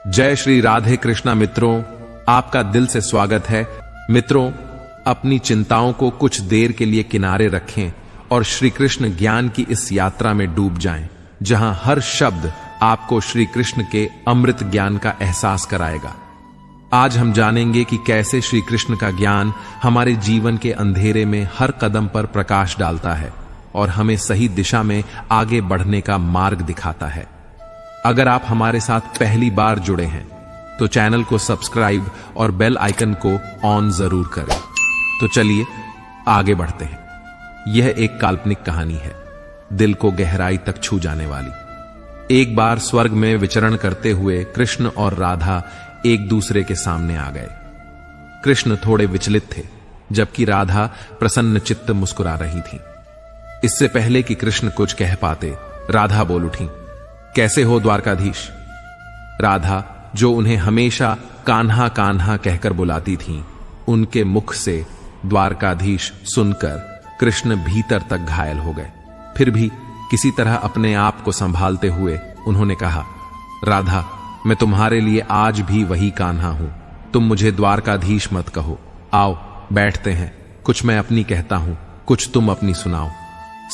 जय श्री राधे कृष्णा मित्रों, आपका दिल से स्वागत है। मित्रों, अपनी चिंताओं को कुछ देर के लिए किनारे रखें और श्री कृष्ण ज्ञान की इस यात्रा में डूब जाएं, जहां हर शब्द आपको श्री कृष्ण के अमृत ज्ञान का एहसास कराएगा। आज हम जानेंगे कि कैसे श्री कृष्ण का ज्ञान हमारे जीवन के अंधेरे में हर कदम पर प्रकाश डालता है और हमें सही दिशा में आगे बढ़ने का मार्ग दिखाता है। अगर आप हमारे साथ पहली बार जुड़े हैं तो चैनल को सब्सक्राइब और बेल आइकन को ऑन जरूर करें। तो चलिए आगे बढ़ते हैं। यह एक काल्पनिक कहानी है, दिल को गहराई तक छू जाने वाली। एक बार स्वर्ग में विचरण करते हुए कृष्ण और राधा एक दूसरे के सामने आ गए। कृष्ण थोड़े विचलित थे, जबकि राधा प्रसन्न चित्त मुस्कुरा रही थी। इससे पहले कि कृष्ण कुछ कह पाते, राधा बोल उठी, कैसे हो द्वारकाधीश? राधा, जो उन्हें हमेशा कान्हा कान्हा कहकर बुलाती थीं, उनके मुख से द्वारकाधीश सुनकर कृष्ण भीतर तक घायल हो गए। फिर भी किसी तरह अपने आप को संभालते हुए उन्होंने कहा, राधा, मैं तुम्हारे लिए आज भी वही कान्हा हूं। तुम मुझे द्वारकाधीश मत कहो। आओ बैठते हैं, कुछ मैं अपनी कहता हूं, कुछ तुम अपनी सुनाओ।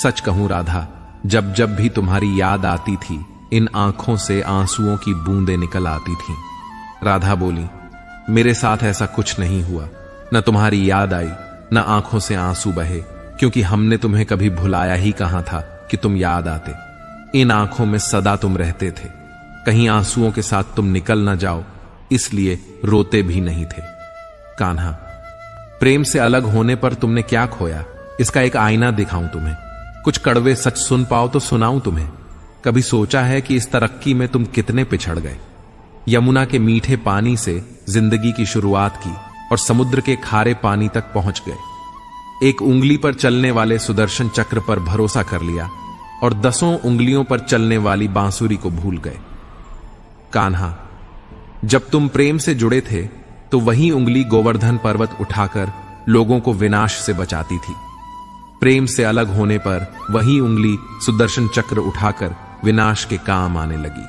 सच कहूं राधा, जब जब भी तुम्हारी याद आती थी, इन आंखों से आंसुओं की बूंदें निकल आती थीं। राधा बोली, मेरे साथ ऐसा कुछ नहीं हुआ। न तुम्हारी याद आई, न आंखों से आंसू बहे, क्योंकि हमने तुम्हें कभी भुलाया ही कहां था कि तुम याद आते। इन आंखों में सदा तुम रहते थे। कहीं आंसुओं के साथ तुम निकल न जाओ, इसलिए रोते भी नहीं थे। कान्हा, प्रेम से अलग होने पर तुमने क्या खोया, इसका एक आईना दिखाऊं तुम्हें। कुछ कड़वे सच सुन पाओ तो सुनाऊं तुम्हें। कभी सोचा है कि इस तरक्की में तुम कितने पिछड़ गए? यमुना के मीठे पानी से जिंदगी की शुरुआत की और समुद्र के खारे पानी तक पहुंच गए। एक उंगली पर चलने वाले सुदर्शन चक्र पर भरोसा कर लिया और 10 उंगलियों पर चलने वाली बांसुरी को भूल गए। कान्हा, जब तुम प्रेम से जुड़े थे तो वही उंगली गोवर्धन पर्वत उठाकर लोगों को विनाश से बचाती थी। प्रेम से अलग होने पर वही उंगली सुदर्शन चक्र उठाकर विनाश के काम आने लगी।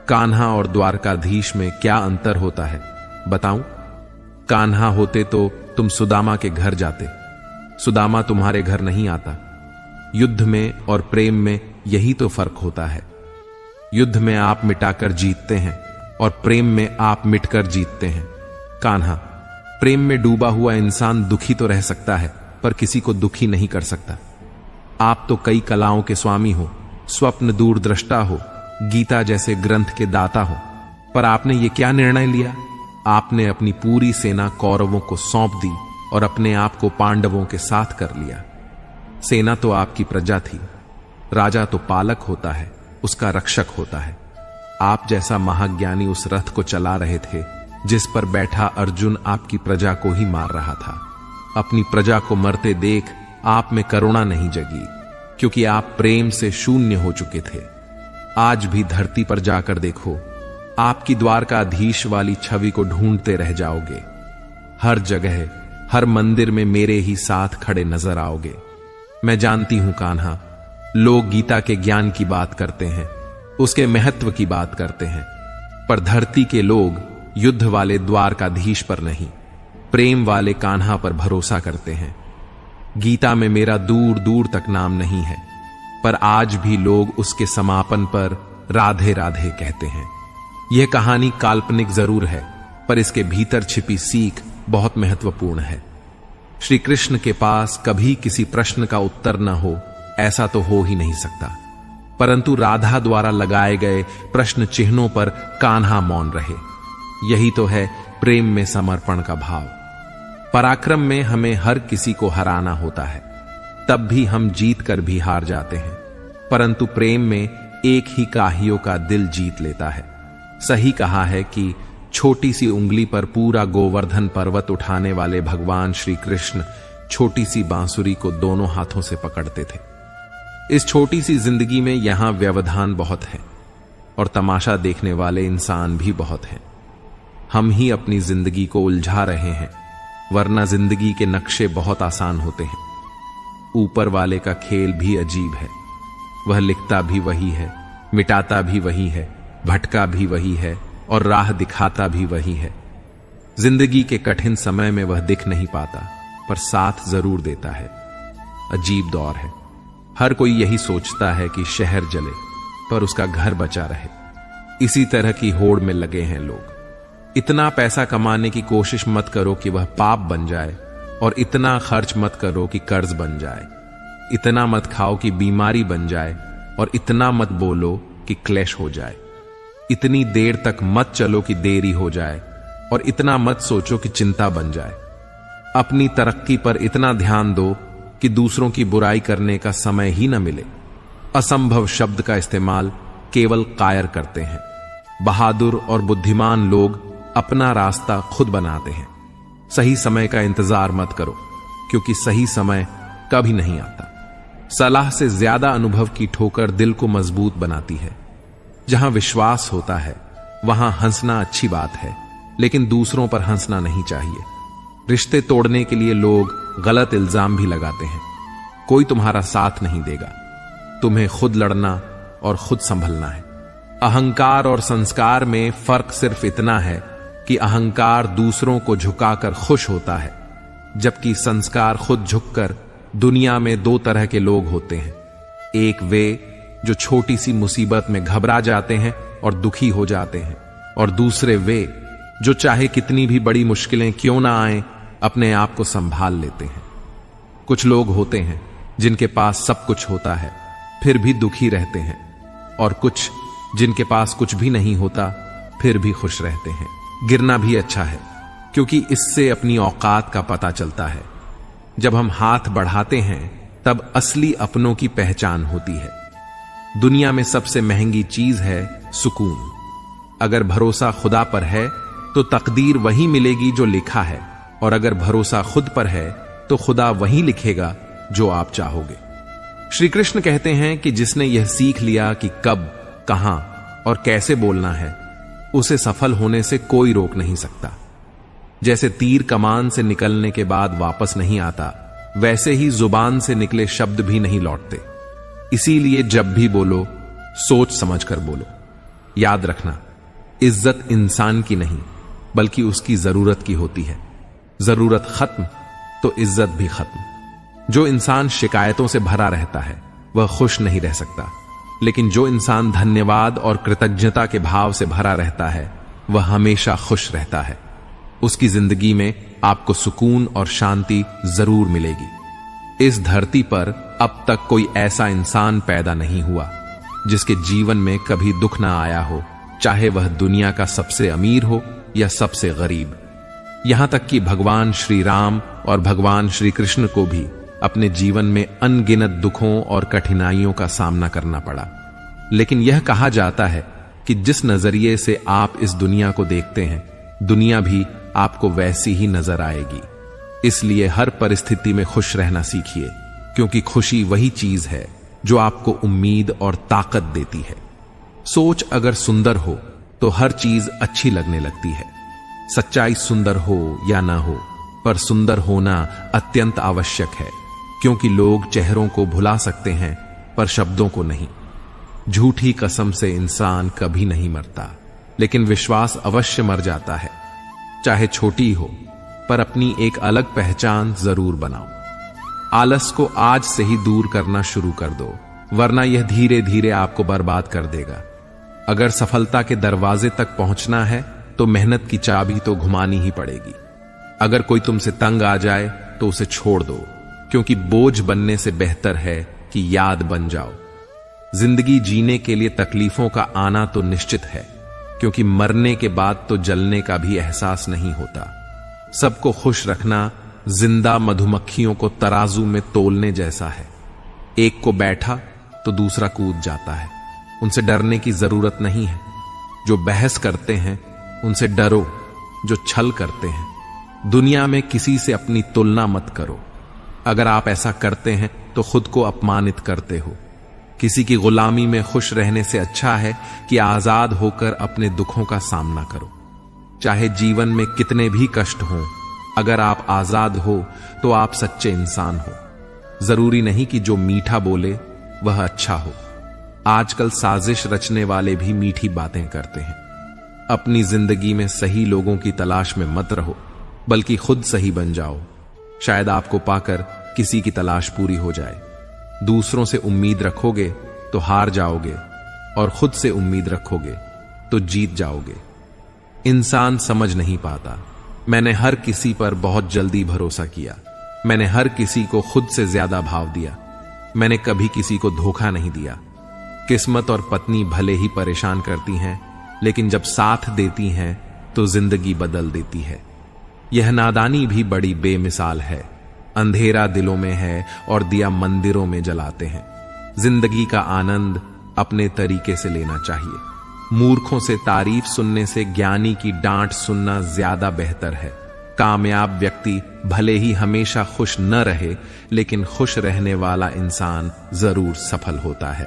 कान्हा और द्वारकाधीश में क्या अंतर होता है बताऊं? कान्हा होते तो तुम सुदामा के घर जाते, सुदामा तुम्हारे घर नहीं आता। युद्ध में और प्रेम में यही तो फर्क होता है। युद्ध में आप मिटाकर जीतते हैं और प्रेम में आप मिटकर जीतते हैं। कान्हा, प्रेम में डूबा हुआ इंसान दुखी तो रह सकता है, पर किसी को दुखी नहीं कर सकता। आप तो कई कलाओं के स्वामी हो, स्वप्न दूरदृष्टा हो, गीता जैसे ग्रंथ के दाता हो, पर आपने ये क्या निर्णय लिया? आपने अपनी पूरी सेना कौरवों को सौंप दी और अपने आप को पांडवों के साथ कर लिया। सेना तो आपकी प्रजा थी, राजा तो पालक होता है, उसका रक्षक होता है। आप जैसा महाज्ञानी उस रथ को चला रहे थे जिस पर बैठा अर्जुन आपकी प्रजा को ही मार रहा था। अपनी प्रजा को मरते देख आप में करुणा नहीं जगी, क्योंकि आप प्रेम से शून्य हो चुके थे। आज भी धरती पर जाकर देखो, आपकी द्वारकाधीश वाली छवि को ढूंढते रह जाओगे। हर जगह, हर मंदिर में मेरे ही साथ खड़े नजर आओगे। मैं जानती हूं कान्हा, लोग गीता के ज्ञान की बात करते हैं, उसके महत्व की बात करते हैं, पर धरती के लोग युद्ध वाले द्वारकाधीश पर नहीं, प्रेम वाले कान्हा पर भरोसा करते हैं। गीता में मेरा दूर दूर तक नाम नहीं है, पर आज भी लोग उसके समापन पर राधे राधे कहते हैं। यह कहानी काल्पनिक जरूर है, पर इसके भीतर छिपी सीख बहुत महत्वपूर्ण है। श्री कृष्ण के पास कभी किसी प्रश्न का उत्तर न हो, ऐसा तो हो ही नहीं सकता, परंतु राधा द्वारा लगाए गए प्रश्न चिन्हों पर कान्हा मौन रहे। यही तो है प्रेम में समर्पण का भाव। पराक्रम में हमें हर किसी को हराना होता है, तब भी हम जीत कर भी हार जाते हैं, परंतु प्रेम में एक ही काहियों का दिल जीत लेता है। सही कहा है कि छोटी सी उंगली पर पूरा गोवर्धन पर्वत उठाने वाले भगवान श्री कृष्ण छोटी सी बांसुरी को दोनों हाथों से पकड़ते थे। इस छोटी सी जिंदगी में यहां व्यवधान बहुत है और तमाशा देखने वाले इंसान भी बहुत हैं। हम ही अपनी जिंदगी को उलझा रहे हैं, वरना जिंदगी के नक्शे बहुत आसान होते हैं। ऊपर वाले का खेल भी अजीब है, वह लिखता भी वही है, मिटाता भी वही है, भटका भी वही है और राह दिखाता भी वही है। जिंदगी के कठिन समय में वह दिख नहीं पाता, पर साथ जरूर देता है। अजीब दौर है। हर कोई यही सोचता है कि शहर जले पर उसका घर बचा रहे। इसी तरह की होड़ में लगे हैं लोग। इतना पैसा कमाने की कोशिश मत करो कि वह पाप बन जाए, और इतना खर्च मत करो कि कर्ज बन जाए। इतना मत खाओ कि बीमारी बन जाए, और इतना मत बोलो कि क्लेश हो जाए। इतनी देर तक मत चलो कि देरी हो जाए, और इतना मत सोचो कि चिंता बन जाए। अपनी तरक्की पर इतना ध्यान दो कि दूसरों की बुराई करने का समय ही न मिले। असंभव शब्द का इस्तेमाल केवल कायर करते हैं। बहादुर और बुद्धिमान लोग अपना रास्ता खुद बनाते हैं। सही समय का इंतजार मत करो, क्योंकि सही समय कभी नहीं आता। सलाह से ज्यादा अनुभव की ठोकर दिल को मजबूत बनाती है। जहां विश्वास होता है वहां हंसना अच्छी बात है, लेकिन दूसरों पर हंसना नहीं चाहिए। रिश्ते तोड़ने के लिए लोग गलत इल्जाम भी लगाते हैं। कोई तुम्हारा साथ नहीं देगा। तुम्हें खुद लड़ना और खुद संभलना है। अहंकार और संस्कार में फर्क सिर्फ इतना है कि अहंकार दूसरों को झुकाकर खुश होता है, जबकि संस्कार खुद झुककर दुनिया में दो तरह के लोग होते हैं। एक वे जो छोटी सी मुसीबत में घबरा जाते हैं और दुखी हो जाते हैं, और दूसरे वे जो चाहे कितनी भी बड़ी मुश्किलें क्यों ना आए अपने आप को संभाल लेते हैं। कुछ लोग होते हैं जिनके पास सब कुछ होता है फिर भी दुखी रहते हैं, और कुछ जिनके पास कुछ भी नहीं होता फिर भी खुश रहते हैं। गिरना भी अच्छा है, क्योंकि इससे अपनी औकात का पता चलता है। जब हम हाथ बढ़ाते हैं तब असली अपनों की पहचान होती है। दुनिया में सबसे महंगी चीज है सुकून। अगर भरोसा खुदा पर है तो तकदीर वही मिलेगी जो लिखा है, और अगर भरोसा खुद पर है तो खुदा वही लिखेगा जो आप चाहोगे। श्री कृष्ण कहते हैं कि जिसने यह सीख लिया कि कब, कहां और कैसे बोलना है, उसे सफल होने से कोई रोक नहीं सकता। जैसे तीर कमान से निकलने के बाद वापस नहीं आता, वैसे ही जुबान से निकले शब्द भी नहीं लौटते। इसीलिए जब भी बोलो सोच समझकर बोलो। याद रखना, इज्जत इंसान की नहीं बल्कि उसकी जरूरत की होती है। जरूरत खत्म तो इज्जत भी खत्म। जो इंसान शिकायतों से भरा रहता है वह खुश नहीं रह सकता, लेकिन जो इंसान धन्यवाद और कृतज्ञता के भाव से भरा रहता है वह हमेशा खुश रहता है। उसकी जिंदगी में आपको सुकून और शांति जरूर मिलेगी। इस धरती पर अब तक कोई ऐसा इंसान पैदा नहीं हुआ जिसके जीवन में कभी दुख ना आया हो, चाहे वह दुनिया का सबसे अमीर हो या सबसे गरीब। यहां तक कि भगवान श्री राम और भगवान श्री कृष्ण को भी अपने जीवन में अनगिनत दुखों और कठिनाइयों का सामना करना पड़ा। लेकिन यह कहा जाता है कि जिस नजरिए से आप इस दुनिया को देखते हैं, दुनिया भी आपको वैसी ही नजर आएगी। इसलिए हर परिस्थिति में खुश रहना सीखिए, क्योंकि खुशी वही चीज है जो आपको उम्मीद और ताकत देती है। सोच अगर सुंदर हो तो हर चीज अच्छी लगने लगती है। सच्चाई सुंदर हो या ना हो, पर सुंदर होना अत्यंत आवश्यक है, क्योंकि लोग चेहरों को भुला सकते हैं पर शब्दों को नहीं। झूठी कसम से इंसान कभी नहीं मरता, लेकिन विश्वास अवश्य मर जाता है। चाहे छोटी हो, पर अपनी एक अलग पहचान जरूर बनाओ। आलस को आज से ही दूर करना शुरू कर दो, वरना यह धीरे धीरे आपको बर्बाद कर देगा। अगर सफलता के दरवाजे तक पहुंचना है तो मेहनत की चाबी तो घुमानी ही पड़ेगी। अगर कोई तुमसे तंग आ जाए तो उसे छोड़ दो, क्योंकि बोझ बनने से बेहतर है कि याद बन जाओ। जिंदगी जीने के लिए तकलीफों का आना तो निश्चित है, क्योंकि मरने के बाद तो जलने का भी एहसास नहीं होता। सबको खुश रखना जिंदा मधुमक्खियों को तराजू में तोलने जैसा है। एक को बैठा तो दूसरा कूद जाता है। उनसे डरने की जरूरत नहीं है। जो बहस करते हैं उनसे डरो जो छल करते हैं। दुनिया में किसी से अपनी तुलना मत करो। अगर आप ऐसा करते हैं तो खुद को अपमानित करते हो। किसी की गुलामी में खुश रहने से अच्छा है कि आजाद होकर अपने दुखों का सामना करो। चाहे जीवन में कितने भी कष्ट हों, अगर आप आजाद हो तो आप सच्चे इंसान हो। जरूरी नहीं कि जो मीठा बोले वह अच्छा हो। आजकल साजिश रचने वाले भी मीठी बातें करते हैं। अपनी जिंदगी में सही लोगों की तलाश में मत रहो, बल्कि खुद सही बन जाओ। शायद आपको पाकर किसी की तलाश पूरी हो जाए। दूसरों से उम्मीद रखोगे तो हार जाओगे, और खुद से उम्मीद रखोगे तो जीत जाओगे। इंसान समझ नहीं पाता। मैंने हर किसी पर बहुत जल्दी भरोसा किया। मैंने हर किसी को खुद से ज्यादा भाव दिया। मैंने कभी किसी को धोखा नहीं दिया। किस्मत और पत्नी भले ही परेशान करती हैं, लेकिन जब साथ देती हैं तो जिंदगी बदल देती है। यह नादानी भी बड़ी बेमिसाल है। अंधेरा दिलों में है और दिया मंदिरों में जलाते हैं। जिंदगी का आनंद अपने तरीके से लेना चाहिए। मूर्खों से तारीफ सुनने से ज्ञानी की डांट सुनना ज्यादा बेहतर है। कामयाब व्यक्ति भले ही हमेशा खुश न रहे, लेकिन खुश रहने वाला इंसान जरूर सफल होता है।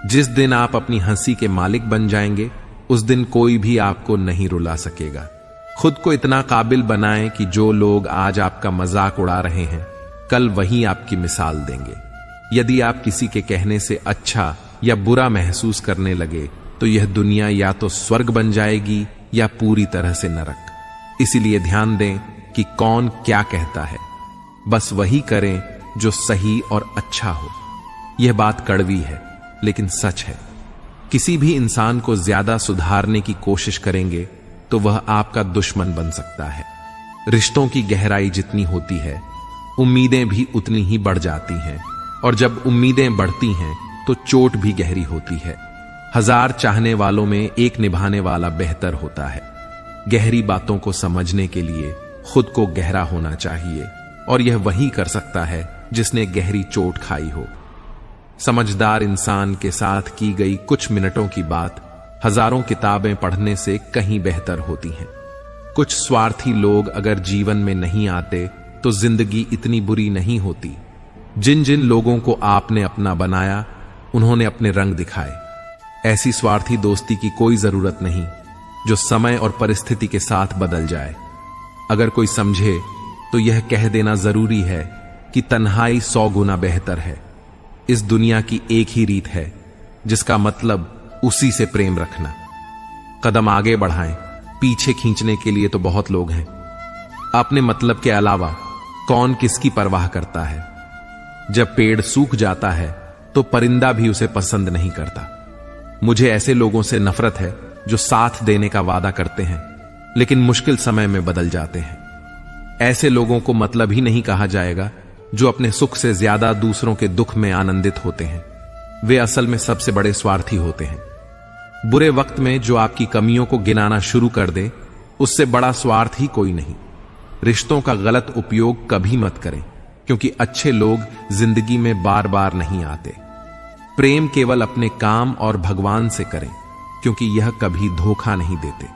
जिस दिन आप अपनी हंसी के मालिक बन जाएंगे, उस दिन कोई भी आपको नहीं रुला सकेगा। खुद को इतना काबिल बनाएं कि जो लोग आज आपका मजाक उड़ा रहे हैं, कल वही आपकी मिसाल देंगे। यदि आप किसी के कहने से अच्छा या बुरा महसूस करने लगे, तो यह दुनिया या तो स्वर्ग बन जाएगी या पूरी तरह से नरक। इसीलिए ध्यान दें कि कौन क्या कहता है, बस वही करें जो सही और अच्छा हो। यह बात कड़वी है, लेकिन सच है। किसी भी इंसान को ज्यादा सुधारने की कोशिश करेंगे तो वह आपका दुश्मन बन सकता है। रिश्तों की गहराई जितनी होती है, उम्मीदें भी उतनी ही बढ़ जाती हैं, और जब उम्मीदें बढ़ती हैं तो चोट भी गहरी होती है। 1000 चाहने वालों में एक निभाने वाला बेहतर होता है। गहरी बातों को समझने के लिए खुद को गहरा होना चाहिए, और यह वही कर सकता है जिसने गहरी चोट खाई हो। समझदार इंसान के साथ की गई कुछ मिनटों की बात हजारों किताबें पढ़ने से कहीं बेहतर होती हैं। कुछ स्वार्थी लोग अगर जीवन में नहीं आते तो जिंदगी इतनी बुरी नहीं होती। जिन जिन लोगों को आपने अपना बनाया, उन्होंने अपने रंग दिखाए। ऐसी स्वार्थी दोस्ती की कोई जरूरत नहीं जो समय और परिस्थिति के साथ बदल जाए। अगर कोई समझे तो यह कह देना जरूरी है कि तन्हाई 100 गुना बेहतर है। इस दुनिया की एक ही रीत है, जिसका मतलब उसी से प्रेम रखना। कदम आगे बढ़ाएं, पीछे खींचने के लिए तो बहुत लोग हैं। अपने मतलब के अलावा कौन किसकी परवाह करता है। जब पेड़ सूख जाता है तो परिंदा भी उसे पसंद नहीं करता। मुझे ऐसे लोगों से नफरत है जो साथ देने का वादा करते हैं, लेकिन मुश्किल समय में बदल जाते हैं। ऐसे लोगों को मतलब ही नहीं कहा जाएगा जो अपने सुख से ज्यादा दूसरों के दुख में आनंदित होते हैं। वे असल में सबसे बड़े स्वार्थी होते हैं। बुरे वक्त में जो आपकी कमियों को गिनाना शुरू कर दे, उससे बड़ा स्वार्थ ही कोई नहीं। रिश्तों का गलत उपयोग कभी मत करें, क्योंकि अच्छे लोग जिंदगी में बार बार नहीं आते। प्रेम केवल अपने काम और भगवान से करें, क्योंकि यह कभी धोखा नहीं देते।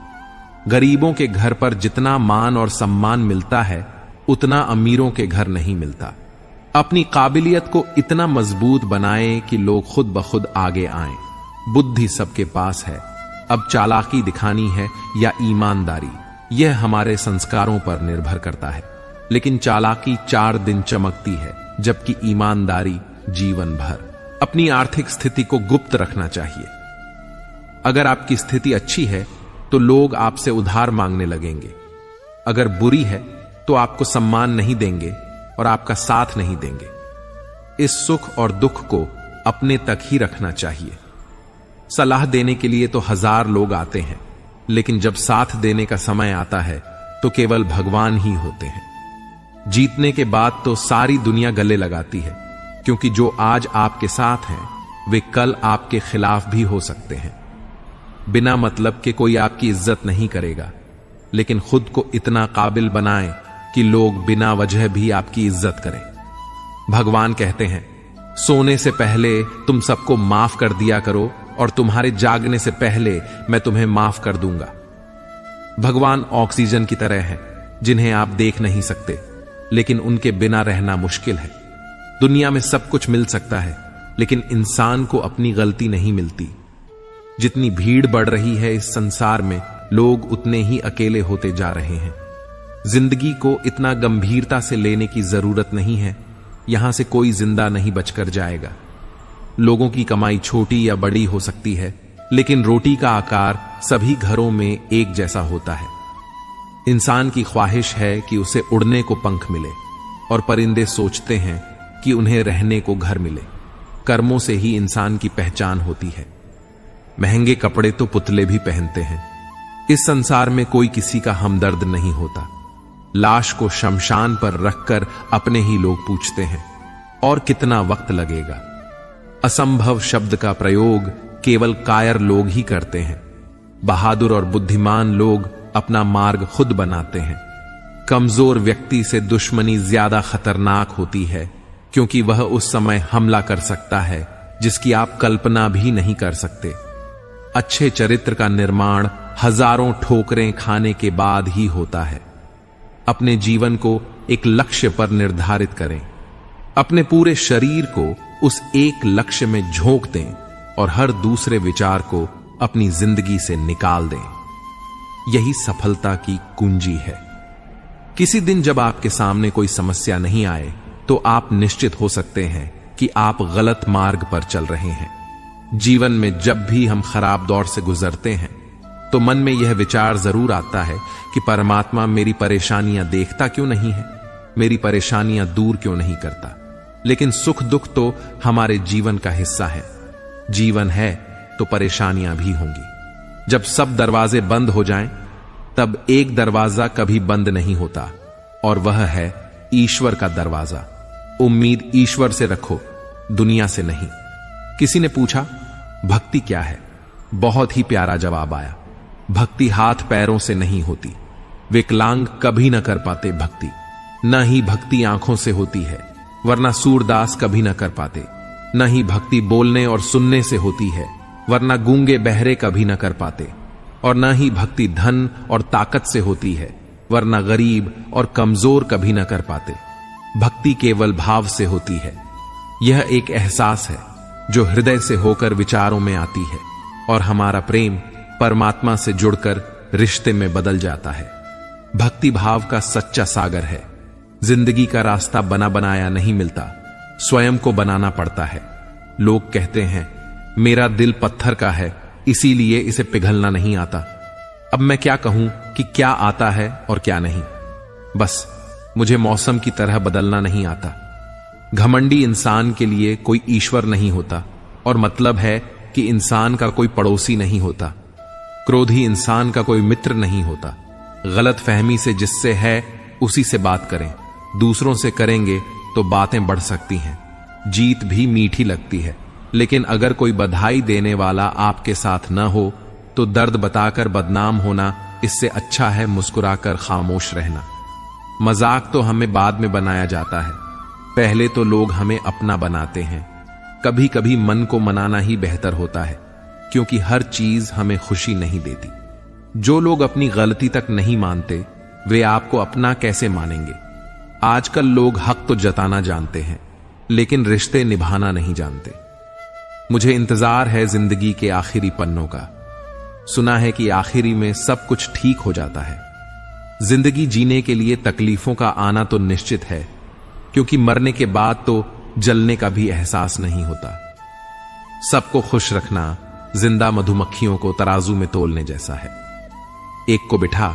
गरीबों के घर पर जितना मान और सम्मान मिलता है, उतना अमीरों के घर नहीं मिलता। अपनी काबिलियत को इतना मजबूत बनाएं कि लोग खुद ब खुद आगे आएं। बुद्धि सबके पास है, अब चालाकी दिखानी है या ईमानदारी, यह हमारे संस्कारों पर निर्भर करता है। लेकिन चालाकी 4 दिन चमकती है, जबकि ईमानदारी जीवन भर। अपनी आर्थिक स्थिति को गुप्त रखना चाहिए। अगर आपकी स्थिति अच्छी है तो लोग आपसे उधार मांगने लगेंगे। अगर बुरी है तो आपको सम्मान नहीं देंगे और आपका साथ नहीं देंगे। इस सुख और दुख को अपने तक ही रखना चाहिए। सलाह देने के लिए तो 1000 लोग आते हैं, लेकिन जब साथ देने का समय आता है तो केवल भगवान ही होते हैं। जीतने के बाद तो सारी दुनिया गले लगाती है, क्योंकि जो आज आपके साथ हैं वे कल आपके खिलाफ भी हो सकते हैं। बिना मतलब के कोई आपकी इज्जत नहीं करेगा, लेकिन खुद को इतना काबिल बनाएं कि लोग बिना वजह भी आपकी इज्जत करें। भगवान कहते हैं, सोने से पहले तुम सबको माफ कर दिया करो और तुम्हारे जागने से पहले मैं तुम्हें माफ कर दूंगा। भगवान ऑक्सीजन की तरह हैं, जिन्हें आप देख नहीं सकते, लेकिन उनके बिना रहना मुश्किल है। दुनिया में सब कुछ मिल सकता है, लेकिन इंसान को अपनी गलती नहीं मिलती। जितनी भीड़ बढ़ रही है इस संसार में, लोग उतने ही अकेले होते जा रहे हैं। जिंदगी को इतना गंभीरता से लेने की जरूरत नहीं है। यहां से कोई जिंदा नहीं बचकर जाएगा। लोगों की कमाई छोटी या बड़ी हो सकती है, लेकिन रोटी का आकार सभी घरों में एक जैसा होता है। इंसान की ख्वाहिश है कि उसे उड़ने को पंख मिले, और परिंदे सोचते हैं कि उन्हें रहने को घर मिले। कर्मों से ही इंसान की पहचान होती है। महंगे कपड़े तो पुतले भी पहनते हैं। इस संसार में कोई किसी का हमदर्द नहीं होता। लाश को शमशान पर रखकर अपने ही लोग पूछते हैं, और कितना वक्त लगेगा। असंभव शब्द का प्रयोग केवल कायर लोग ही करते हैं। बहादुर और बुद्धिमान लोग अपना मार्ग खुद बनाते हैं। कमजोर व्यक्ति से दुश्मनी ज्यादा खतरनाक होती है, क्योंकि वह उस समय हमला कर सकता है जिसकी आप कल्पना भी नहीं कर सकते। अच्छे चरित्र का निर्माण हजारों ठोकरें खाने के बाद ही होता है। अपने जीवन को एक लक्ष्य पर निर्धारित करें। अपने पूरे शरीर को उस एक लक्ष्य में झोंक दें और हर दूसरे विचार को अपनी जिंदगी से निकाल दें। यही सफलता की कुंजी है। किसी दिन जब आपके सामने कोई समस्या नहीं आए, तो आप निश्चित हो सकते हैं कि आप गलत मार्ग पर चल रहे हैं। जीवन में जब भी हम खराब दौर से गुजरते हैं, तो मन में यह विचार जरूर आता है कि परमात्मा मेरी परेशानियां देखता क्यों नहीं है, मेरी परेशानियां दूर क्यों नहीं करता। लेकिन सुख दुख तो हमारे जीवन का हिस्सा है। जीवन है तो परेशानियां भी होंगी। जब सब दरवाजे बंद हो जाएं, तब एक दरवाजा कभी बंद नहीं होता, और वह है ईश्वर का दरवाजा। उम्मीद ईश्वर से रखो, दुनिया से नहीं। किसी ने पूछा, भक्ति क्या है? बहुत ही प्यारा जवाब आया। भक्ति हाथ पैरों से नहीं होती। विकलांग कभी न कर पाते भक्ति। न ही भक्ति आंखों से होती है, वरना सूरदास कभी न कर पाते। न ही भक्ति बोलने और सुनने से होती है, वरना गूंगे बहरे कभी न कर पाते। और न ही भक्ति धन और ताकत से होती है, वरना गरीब और कमजोर कभी न कर पाते। भक्ति केवल भाव से होती है। यह एक एहसास है जो हृदय से होकर विचारों में आती है, और हमारा प्रेम परमात्मा से जुड़कर रिश्ते में बदल जाता है। भक्ति भाव का सच्चा सागर है। जिंदगी का रास्ता बना बनाया नहीं मिलता, स्वयं को बनाना पड़ता है। लोग कहते हैं, मेरा दिल पत्थर का है, इसीलिए इसे पिघलना नहीं आता। अब मैं क्या कहूं कि क्या आता है और क्या नहीं। बस मुझे मौसम की तरह बदलना नहीं आता। घमंडी इंसान के लिए कोई ईश्वर नहीं होता, और मतलब है कि इंसान का कोई पड़ोसी नहीं होता। क्रोधी इंसान का कोई मित्र नहीं होता। गलत फहमी से जिससे है उसी से बात करें। दूसरों से करेंगे तो बातें बढ़ सकती हैं। जीत भी मीठी लगती है, लेकिन अगर कोई बधाई देने वाला आपके साथ न हो, तो दर्द बताकर बदनाम होना इससे अच्छा है मुस्कुराकर खामोश रहना। मजाक तो हमें बाद में बनाया जाता है, पहले तो लोग हमें अपना बनाते हैं। कभी कभी मन को मनाना ही बेहतर होता है, क्योंकि हर चीज हमें खुशी नहीं देती। जो लोग अपनी गलती तक नहीं मानते, वे आपको अपना कैसे मानेंगे? आजकल लोग हक तो जताना जानते हैं, लेकिन रिश्ते निभाना नहीं जानते। मुझे इंतजार है जिंदगी के आखिरी पन्नों का। सुना है कि आखिरी में सब कुछ ठीक हो जाता है। जिंदगी जीने के लिए तकलीफों का आना तो निश्चित है, क्योंकि मरने के बाद तो जलने का भी एहसास नहीं होता। सबको खुश रखना जिंदा मधुमक्खियों को तराजू में तोलने जैसा है। एक को बिठा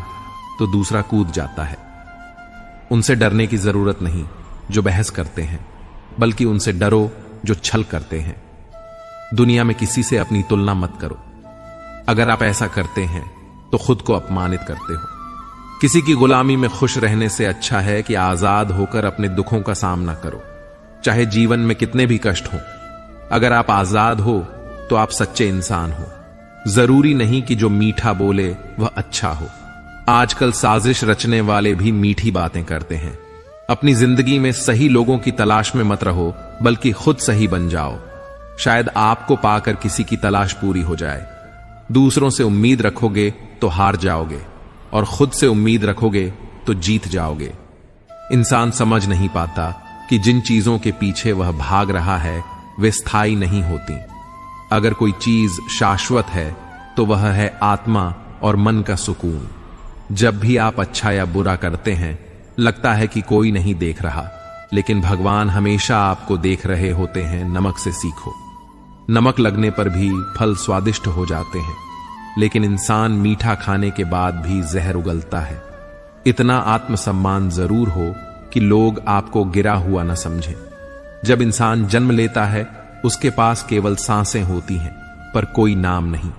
तो दूसरा कूद जाता है। उनसे डरने की जरूरत नहीं जो बहस करते हैं, बल्कि उनसे डरो जो छल करते हैं। दुनिया में किसी से अपनी तुलना मत करो। अगर आप ऐसा करते हैं तो खुद को अपमानित करते हो। किसी की गुलामी में खुश रहने से अच्छा है कि आजाद होकर अपने दुखों का सामना करो, चाहे जीवन में कितने भी कष्ट हो। अगर आप आजाद हो तो आप सच्चे इंसान हो। जरूरी नहीं कि जो मीठा बोले वह अच्छा हो। आजकल साजिश रचने वाले भी मीठी बातें करते हैं। अपनी जिंदगी में सही लोगों की तलाश में मत रहो, बल्कि खुद सही बन जाओ। शायद आपको पाकर किसी की तलाश पूरी हो जाए। दूसरों से उम्मीद रखोगे तो हार जाओगे, और खुद से उम्मीद रखोगे तो जीत जाओगे। इंसान समझ नहीं पाता कि जिन चीजों के पीछे वह भाग रहा है वे स्थायी नहीं होती। अगर कोई चीज शाश्वत है तो वह है आत्मा और मन का सुकून। जब भी आप अच्छा या बुरा करते हैं, लगता है कि कोई नहीं देख रहा, लेकिन भगवान हमेशा आपको देख रहे होते हैं। नमक से सीखो। नमक लगने पर भी फल स्वादिष्ट हो जाते हैं, लेकिन इंसान मीठा खाने के बाद भी जहर उगलता है। इतना आत्मसम्मान जरूर हो कि लोग आपको गिरा हुआ न समझें। जब इंसान जन्म लेता है उसके पास केवल सांसें होती हैं, पर कोई नाम नहीं।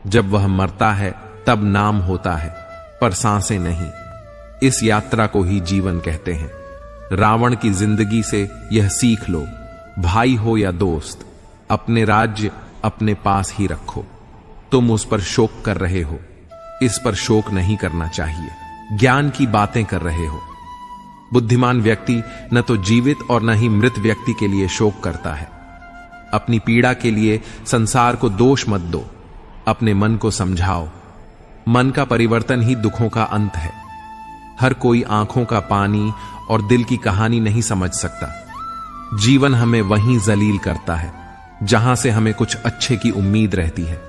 जब वह मरता है तब नाम होता है, पर सांसें नहीं। इस यात्रा को ही जीवन कहते हैं। रावण की जिंदगी से यह सीख लो, भाई हो या दोस्त, अपने राज्य अपने पास ही रखो। तुम उस पर शोक कर रहे हो, इस पर शोक नहीं करना चाहिए। ज्ञान की बातें कर रहे हो। बुद्धिमान व्यक्ति न तो जीवित और न ही मृत व्यक्ति के लिए शोक करता है। अपनी पीड़ा के लिए संसार को दोष मत दो, अपने मन को समझाओ। मन का परिवर्तन ही दुखों का अंत है। हर कोई आंखों का पानी और दिल की कहानी नहीं समझ सकता। जीवन हमें वहीं जलील करता है जहां से हमें कुछ अच्छे की उम्मीद रहती है।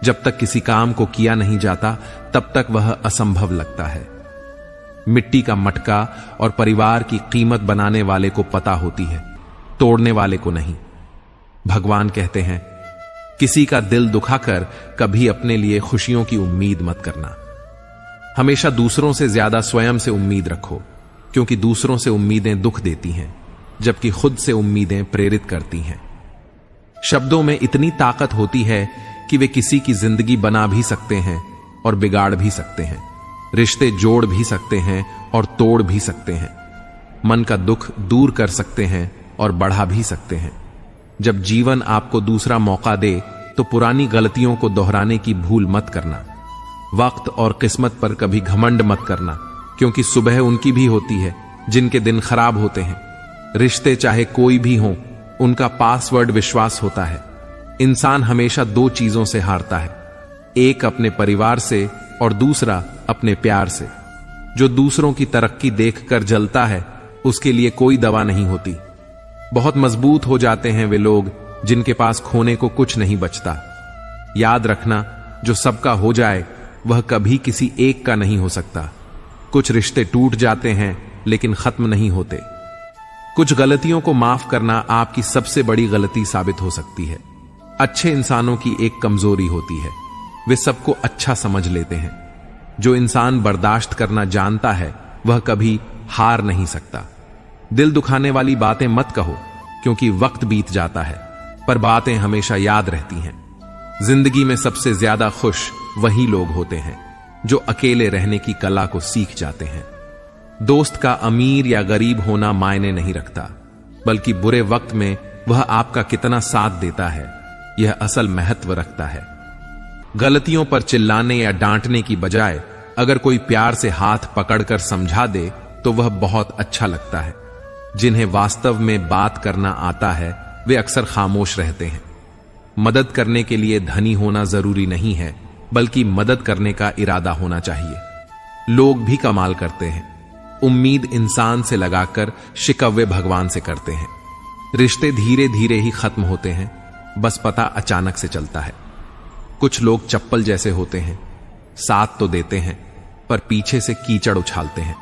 जब तक किसी काम को किया नहीं जाता तब तक वह असंभव लगता है। मिट्टी का मटका और परिवार की कीमत बनाने वाले को पता होती है, तोड़ने वाले को नहीं। भगवान कहते हैं, किसी का दिल दुखाकर कभी अपने लिए खुशियों की उम्मीद मत करना। हमेशा दूसरों से ज्यादा स्वयं से उम्मीद रखो, क्योंकि दूसरों से उम्मीदें दुख देती हैं, जबकि खुद से उम्मीदें प्रेरित करती हैं। शब्दों में इतनी ताकत होती है कि वे किसी की जिंदगी बना भी सकते हैं और बिगाड़ भी सकते हैं, रिश्ते जोड़ भी सकते हैं और तोड़ भी सकते हैं, मन का दुख दूर कर सकते हैं और बढ़ा भी सकते हैं। जब जीवन आपको दूसरा मौका दे तो पुरानी गलतियों को दोहराने की भूल मत करना। वक्त और किस्मत पर कभी घमंड मत करना, क्योंकि सुबह उनकी भी होती है जिनके दिन खराब होते हैं। रिश्ते चाहे कोई भी हो, उनका पासवर्ड विश्वास होता है। इंसान हमेशा दो चीजों से हारता है, एक अपने परिवार से और दूसरा अपने प्यार से। जो दूसरों की तरक्की देखकर जलता है उसके लिए कोई दवा नहीं होती। बहुत मजबूत हो जाते हैं वे लोग जिनके पास खोने को कुछ नहीं बचता। याद रखना, जो सबका हो जाए वह कभी किसी एक का नहीं हो सकता। कुछ रिश्ते टूट जाते हैं लेकिन खत्म नहीं होते। कुछ गलतियों को माफ करना आपकी सबसे बड़ी गलती साबित हो सकती है। अच्छे इंसानों की एक कमजोरी होती है, वे सबको अच्छा समझ लेते हैं। जो इंसान बर्दाश्त करना जानता है वह कभी हार नहीं सकता। दिल दुखाने वाली बातें मत कहो, क्योंकि वक्त बीत जाता है, पर बातें हमेशा याद रहती हैं। जिंदगी में सबसे ज्यादा खुश वही लोग होते हैं जो अकेले रहने की कला को सीख जाते हैं। दोस्त का अमीर या गरीब होना मायने नहीं रखता, बल्कि बुरे वक्त में वह आपका कितना साथ देता है यह असल महत्व रखता है। गलतियों पर चिल्लाने या डांटने की बजाय अगर कोई प्यार से हाथ पकड़कर समझा दे तो वह बहुत अच्छा लगता है। जिन्हें वास्तव में बात करना आता है वे अक्सर खामोश रहते हैं। मदद करने के लिए धनी होना जरूरी नहीं है, बल्कि मदद करने का इरादा होना चाहिए। लोग भी कमाल करते हैं, उम्मीद इंसान से लगाकर शिकवे भगवान से करते हैं। रिश्ते धीरे धीरे ही खत्म होते हैं, बस पता अचानक से चलता है। कुछ लोग चप्पल जैसे होते हैं, साथ तो देते हैं पर पीछे से कीचड़ उछालते हैं।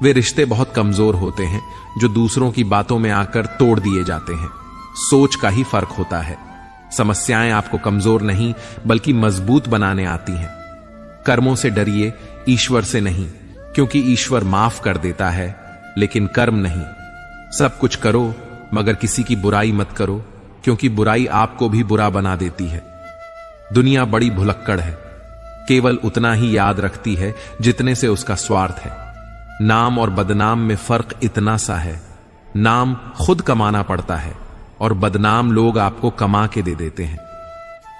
वे रिश्ते बहुत कमजोर होते हैं जो दूसरों की बातों में आकर तोड़ दिए जाते हैं। सोच का ही फर्क होता है। समस्याएं आपको कमजोर नहीं बल्कि मजबूत बनाने आती हैं। कर्मों से डरिए, ईश्वर से नहीं, क्योंकि ईश्वर माफ कर देता है लेकिन कर्म नहीं। सब कुछ करो मगर किसी की बुराई मत करो, क्योंकि बुराई आपको भी बुरा बना देती है। दुनिया बड़ी भुलक्कड़ है, केवल उतना ही याद रखती है जितने से उसका स्वार्थ है। नाम और बदनाम में फर्क इतना सा है, नाम खुद कमाना पड़ता है और बदनाम लोग आपको कमा के दे देते हैं।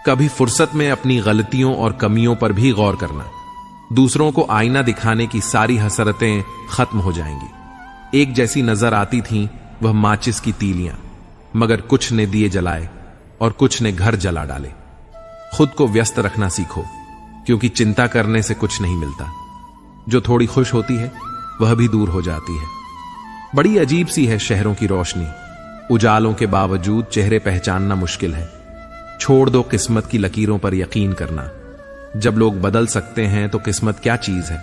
कभी फुर्सत में अपनी गलतियों और कमियों पर भी गौर करना। दूसरों को आईना दिखाने की सारी हसरतें खत्म हो जाएंगी। एक जैसी नजर आती थीं वह माचिस की तीलियां, मगर कुछ ने दिए जलाए और कुछ ने घर जला डाले। खुद को व्यस्त रखना सीखो, क्योंकि चिंता करने से कुछ नहीं मिलता। जो थोड़ी खुश होती है वह भी दूर हो जाती है। बड़ी अजीब सी है शहरों की रोशनी, उजालों के बावजूद चेहरे पहचानना मुश्किल है। छोड़ दो किस्मत की लकीरों पर यकीन करना। जब लोग बदल सकते हैं तो किस्मत क्या चीज है।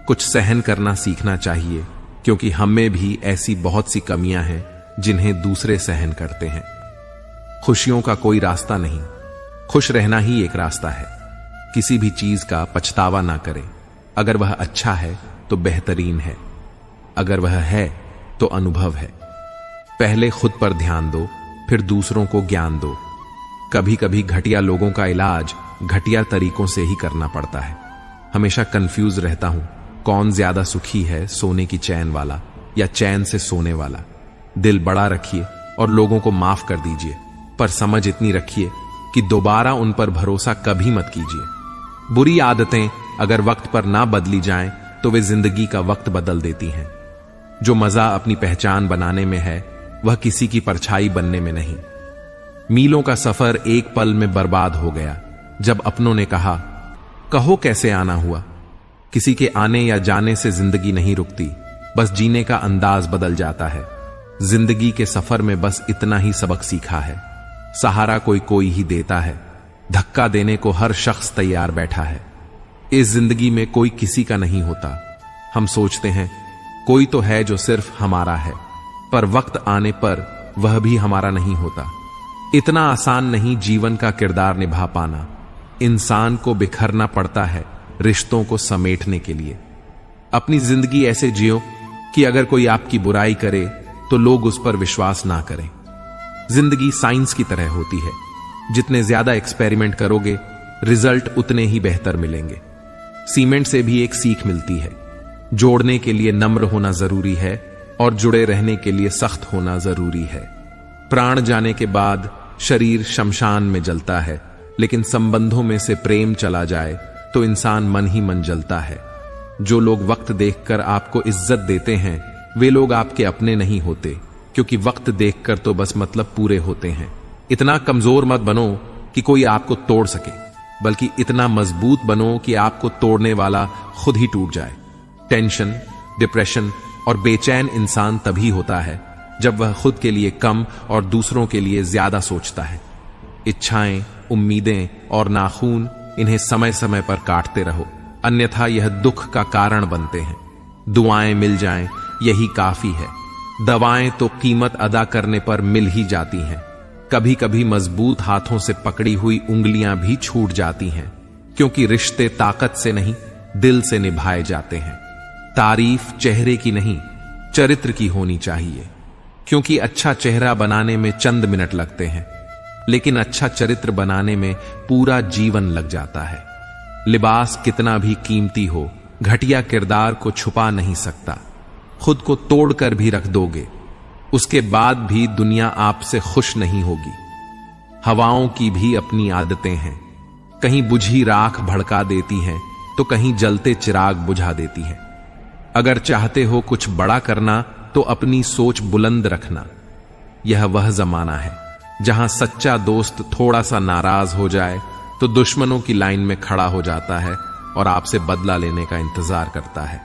कुछ सहन करना सीखना चाहिए, क्योंकि हम में भी ऐसी बहुत सी कमियां हैं जिन्हें दूसरे सहन करते हैं। खुशियों का कोई रास्ता नहीं, खुश रहना ही एक रास्ता है। किसी भी चीज का पछतावा ना करें। अगर वह अच्छा है तो बेहतरीन है, अगर वह है तो अनुभव है। पहले खुद पर ध्यान दो, फिर दूसरों को ज्ञान दो। कभी कभी घटिया लोगों का इलाज घटिया तरीकों से ही करना पड़ता है। हमेशा कंफ्यूज रहता हूं, कौन ज्यादा सुखी है, सोने की चैन वाला या चैन से सोने वाला। दिल बड़ा रखिए और लोगों को माफ कर दीजिए, पर समझ इतनी रखिए कि दोबारा उन पर भरोसा कभी मत कीजिए। बुरी आदतें अगर वक्त पर ना बदली जाएं तो वे जिंदगी का वक्त बदल देती हैं। जो मजा अपनी पहचान बनाने में है, वह किसी की परछाई बनने में नहीं। मीलों का सफर एक पल में बर्बाद हो गया जब अपनों ने कहा, कहो कैसे आना हुआ। किसी के आने या जाने से जिंदगी नहीं रुकती, बस जीने का अंदाज बदल जाता है। जिंदगी के सफर में बस इतना ही सबक सीखा है, सहारा कोई कोई ही देता है, धक्का देने को हर शख्स तैयार बैठा है। इस जिंदगी में कोई किसी का नहीं होता। हम सोचते हैं कोई तो है जो सिर्फ हमारा है, पर वक्त आने पर वह भी हमारा नहीं होता। इतना आसान नहीं जीवन का किरदार निभा पाना। इंसान को बिखरना पड़ता है रिश्तों को समेटने के लिए। अपनी जिंदगी ऐसे जियो कि अगर कोई आपकी बुराई करे तो लोग उस पर विश्वास ना करें। जिंदगी साइंस की तरह होती है, जितने ज्यादा एक्सपेरिमेंट करोगे रिजल्ट उतने ही बेहतर मिलेंगे। सीमेंट से भी एक सीख मिलती है, जोड़ने के लिए नम्र होना जरूरी है और जुड़े रहने के लिए सख्त होना जरूरी है। प्राण जाने के बाद शरीर शमशान में जलता है, लेकिन संबंधों में से प्रेम चला जाए तो इंसान मन ही मन जलता है। जो लोग वक्त देखकर आपको इज्जत देते हैं वे लोग आपके अपने नहीं होते, क्योंकि वक्त देखकर तो बस मतलब पूरे होते हैं। इतना कमजोर मत बनो कि कोई आपको तोड़ सके, बल्कि इतना मजबूत बनो कि आपको तोड़ने वाला खुद ही टूट जाए। टेंशन, डिप्रेशन और बेचैन इंसान तभी होता है जब वह खुद के लिए कम और दूसरों के लिए ज्यादा सोचता है। इच्छाएं, उम्मीदें और नाखून, इन्हें समय समय पर काटते रहो, अन्यथा यह दुख का कारण बनते हैं। दुआएं मिल जाएं यही काफी है। दवाएं तो कीमत अदा करने पर मिल ही जाती हैं। कभी कभी मजबूत हाथों से पकड़ी हुई उंगलियां भी छूट जाती हैं, क्योंकि रिश्ते ताकत से नहीं दिल से निभाए जाते हैं। तारीफ चेहरे की नहीं चरित्र की होनी चाहिए, क्योंकि अच्छा चेहरा बनाने में चंद मिनट लगते हैं, लेकिन अच्छा चरित्र बनाने में पूरा जीवन लग जाता है। लिबास कितना भी कीमती हो, घटिया किरदार को छुपा नहीं सकता। खुद को तोड़कर भी रख दोगे, उसके बाद भी दुनिया आपसे खुश नहीं होगी। हवाओं की भी अपनी आदतें हैं, कहीं बुझी राख भड़का देती हैं तो कहीं जलते चिराग बुझा देती हैं। अगर चाहते हो कुछ बड़ा करना तो अपनी सोच बुलंद रखना। यह वह जमाना है जहां सच्चा दोस्त थोड़ा सा नाराज हो जाए तो दुश्मनों की लाइन में खड़ा हो जाता है और आपसे बदला लेने का इंतजार करता है।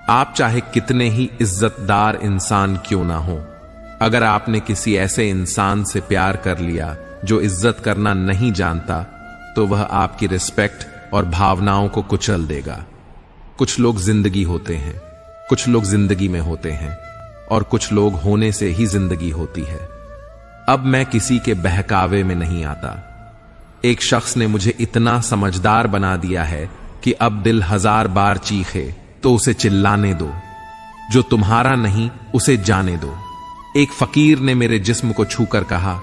आप चाहे कितने ही इज्जतदार इंसान क्यों ना हो, अगर आपने किसी ऐसे इंसान से प्यार कर लिया जो इज्जत करना नहीं जानता, तो वह आपकी रिस्पेक्ट और भावनाओं को कुचल देगा। कुछ लोग जिंदगी होते हैं, कुछ लोग जिंदगी में होते हैं, और कुछ लोग होने से ही जिंदगी होती है। अब मैं किसी के बहकावे में नहीं आता। एक शख्स ने मुझे इतना समझदार बना दिया है कि अब दिल 1000 बार चीखे तो उसे चिल्लाने दो। जो तुम्हारा नहीं उसे जाने दो। एक फकीर ने मेरे जिस्म को छूकर कहा,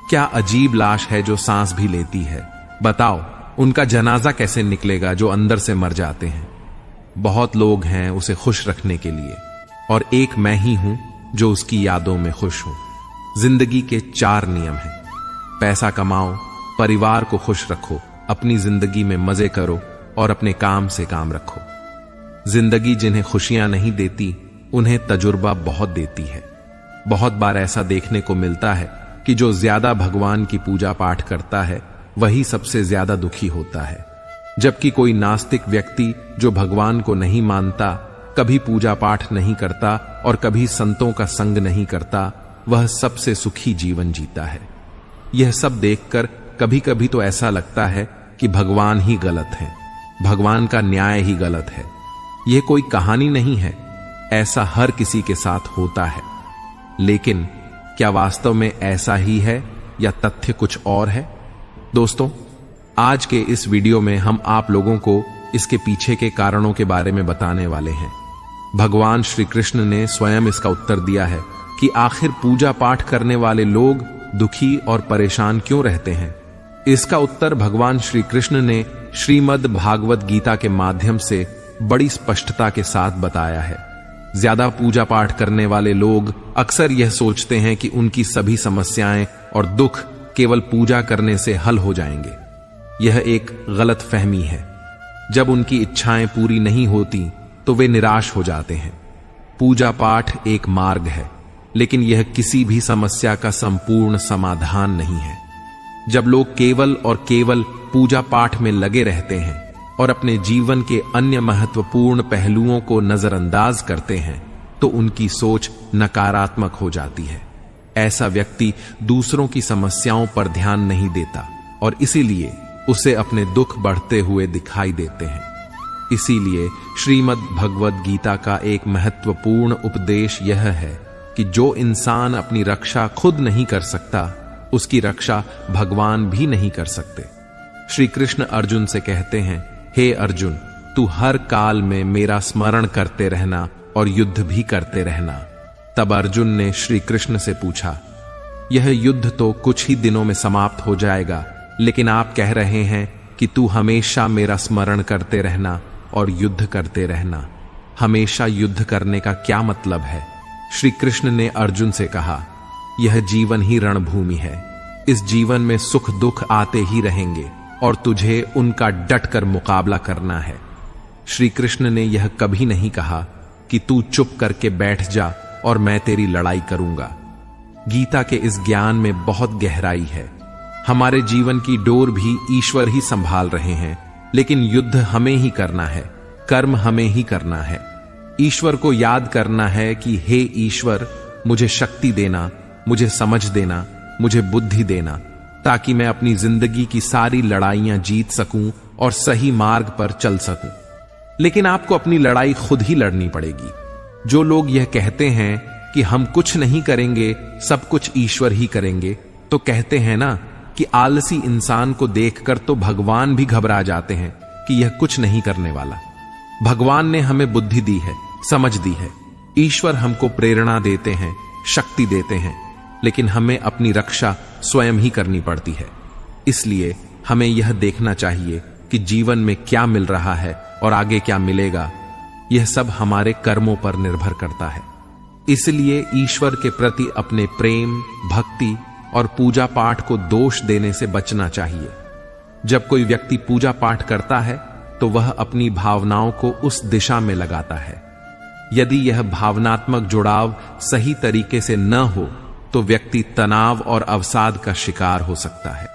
क्या अजीब लाश है जो सांस भी लेती है। बताओ उनका जनाजा कैसे निकलेगा जो अंदर से मर जाते हैं। बहुत लोग हैं उसे खुश रखने के लिए, और एक मैं ही हूं जो उसकी यादों में खुश हूं। जिंदगी के 4 नियम हैं। पैसा कमाओ, परिवार को खुश रखो, अपनी जिंदगी में मजे करो और अपने काम से काम रखो। जिंदगी जिन्हें खुशियां नहीं देती उन्हें तजुर्बा बहुत देती है। बहुत बार ऐसा देखने को मिलता है कि जो ज्यादा भगवान की पूजा पाठ करता है वही सबसे ज्यादा दुखी होता है, जबकि कोई नास्तिक व्यक्ति जो भगवान को नहीं मानता, कभी पूजा पाठ नहीं करता और कभी संतों का संग नहीं करता, वह सबसे सुखी जीवन जीता है। यह सब देखकर कभी कभी तो ऐसा लगता है कि भगवान ही गलत है, भगवान का न्याय ही गलत है। यह कोई कहानी नहीं है, ऐसा हर किसी के साथ होता है। लेकिन क्या वास्तव में ऐसा ही है या तथ्य कुछ और है? दोस्तों, आज के इस वीडियो में हम आप लोगों को इसके पीछे के कारणों के बारे में बताने वाले हैं। भगवान श्री कृष्ण ने स्वयं इसका उत्तर दिया है कि आखिर पूजा पाठ करने वाले लोग दुखी और परेशान क्यों रहते हैं। इसका उत्तर भगवान श्री कृष्ण ने श्रीमद् भागवत गीता के माध्यम से बड़ी स्पष्टता के साथ बताया है। ज्यादा पूजा पाठ करने वाले लोग अक्सर यह सोचते हैं कि उनकी सभी समस्याएं और दुख केवल पूजा करने से हल हो जाएंगे। यह एक गलत फहमी है। जब उनकी इच्छाएं पूरी नहीं होती तो वे निराश हो जाते हैं। पूजा पाठ एक मार्ग है, लेकिन यह किसी भी समस्या का संपूर्ण समाधान नहीं है। जब लोग केवल और केवल पूजा पाठ में लगे रहते हैं और अपने जीवन के अन्य महत्वपूर्ण पहलुओं को नजरअंदाज करते हैं, तो उनकी सोच नकारात्मक हो जाती है। ऐसा व्यक्ति दूसरों की समस्याओं पर ध्यान नहीं देता और इसीलिए उसे अपने दुख बढ़ते हुए दिखाई देते हैं। इसीलिए श्रीमद् भगवद गीता का एक महत्वपूर्ण उपदेश यह है कि जो इंसान अपनी रक्षा खुद नहीं कर सकता, उसकी रक्षा भगवान भी नहीं कर सकते। श्री कृष्ण अर्जुन से कहते हैं, हे अर्जुन, तू हर काल में मेरा स्मरण करते रहना और युद्ध भी करते रहना। तब अर्जुन ने श्री कृष्ण से पूछा, यह युद्ध तो कुछ ही दिनों में समाप्त हो जाएगा, लेकिन आप कह रहे हैं कि तू हमेशा मेरा स्मरण करते रहना और युद्ध करते रहना। हमेशा युद्ध करने का क्या मतलब है? श्री कृष्ण ने अर्जुन से कहा, यह जीवन ही रणभूमि है। इस जीवन में सुख दुख आते ही रहेंगे और तुझे उनका डटकर मुकाबला करना है। श्री कृष्ण ने यह कभी नहीं कहा कि तू चुप करके बैठ जा और मैं तेरी लड़ाई करूंगा। गीता के इस ज्ञान में बहुत गहराई है। हमारे जीवन की डोर भी ईश्वर ही संभाल रहे हैं, लेकिन युद्ध हमें ही करना है, कर्म हमें ही करना है। ईश्वर को याद करना है कि हे ईश्वर, मुझे शक्ति देना, मुझे समझ देना, मुझे बुद्धि देना, ताकि मैं अपनी जिंदगी की सारी लड़ाइयां जीत सकूं और सही मार्ग पर चल सकूं। लेकिन आपको अपनी लड़ाई खुद ही लड़नी पड़ेगी। जो लोग यह कहते हैं कि हम कुछ नहीं करेंगे, सब कुछ ईश्वर ही करेंगे, तो कहते हैं ना कि आलसी इंसान को देखकर तो भगवान भी घबरा जाते हैं कि यह कुछ नहीं करने वाला। भगवान ने हमें बुद्धि दी है, समझ दी है। ईश्वर हमको प्रेरणा देते हैं, शक्ति देते हैं, लेकिन हमें अपनी रक्षा स्वयं ही करनी पड़ती है। इसलिए हमें यह देखना चाहिए कि जीवन में क्या मिल रहा है और आगे क्या मिलेगा। यह सब हमारे कर्मों पर निर्भर करता है। इसलिए ईश्वर के प्रति अपने प्रेम, भक्ति और पूजा पाठ को दोष देने से बचना चाहिए। जब कोई व्यक्ति पूजा पाठ करता है तो वह अपनी भावनाओं को उस दिशा में लगाता है। यदि यह भावनात्मक जुड़ाव सही तरीके से न हो तो व्यक्ति तनाव और अवसाद का शिकार हो सकता है।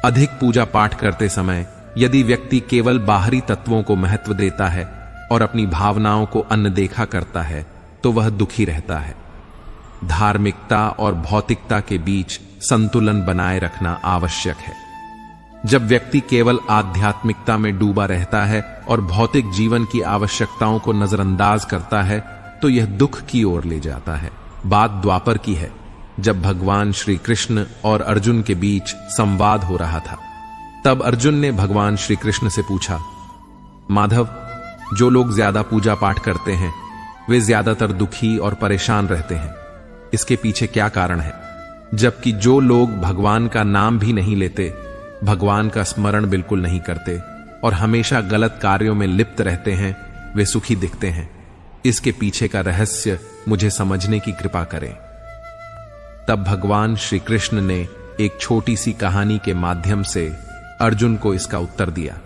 अधिक पूजा पाठ करते समय यदि व्यक्ति केवल बाहरी तत्वों को महत्व देता है और अपनी भावनाओं को अनदेखा करता है, तो वह दुखी रहता है। धार्मिकता और भौतिकता के बीच संतुलन बनाए रखना आवश्यक है। जब व्यक्ति केवल आध्यात्मिकता में डूबा रहता है और भौतिक जीवन की आवश्यकताओं को नजरअंदाज करता है, तो यह दुख की ओर ले जाता है। बात द्वापर की है, जब भगवान श्री कृष्ण और अर्जुन के बीच संवाद हो रहा था। तब अर्जुन ने भगवान श्री कृष्ण से पूछा, माधव, जो लोग ज्यादा पूजा पाठ करते हैं वे ज्यादातर दुखी और परेशान रहते हैं। इसके पीछे क्या कारण है? जबकि जो लोग भगवान का नाम भी नहीं लेते, भगवान का स्मरण बिल्कुल नहीं करते और हमेशा गलत कार्यों में लिप्त रहते हैं, वे सुखी दिखते हैं। इसके पीछे का रहस्य मुझे समझने की कृपा करें। तब भगवान श्री कृष्ण ने एक छोटी सी कहानी के माध्यम से अर्जुन को इसका उत्तर दिया।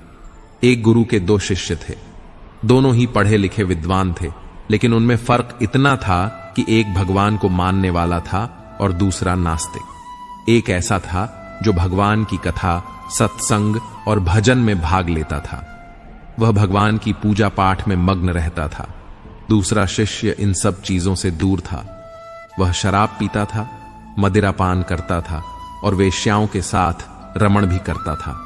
एक गुरु के दो शिष्य थे। दोनों ही पढ़े लिखे विद्वान थे, लेकिन उनमें फर्क इतना था कि एक भगवान को मानने वाला था और दूसरा नास्तिक। एक ऐसा था जो भगवान की कथा, सत्संग और भजन में भाग लेता था। वह भगवान की पूजा पाठ में मग्न रहता था। दूसरा शिष्य इन सब चीजों से दूर था। वह शराब पीता था, मदिरा पान करता था और वेश्याओं के साथ रमण भी करता था।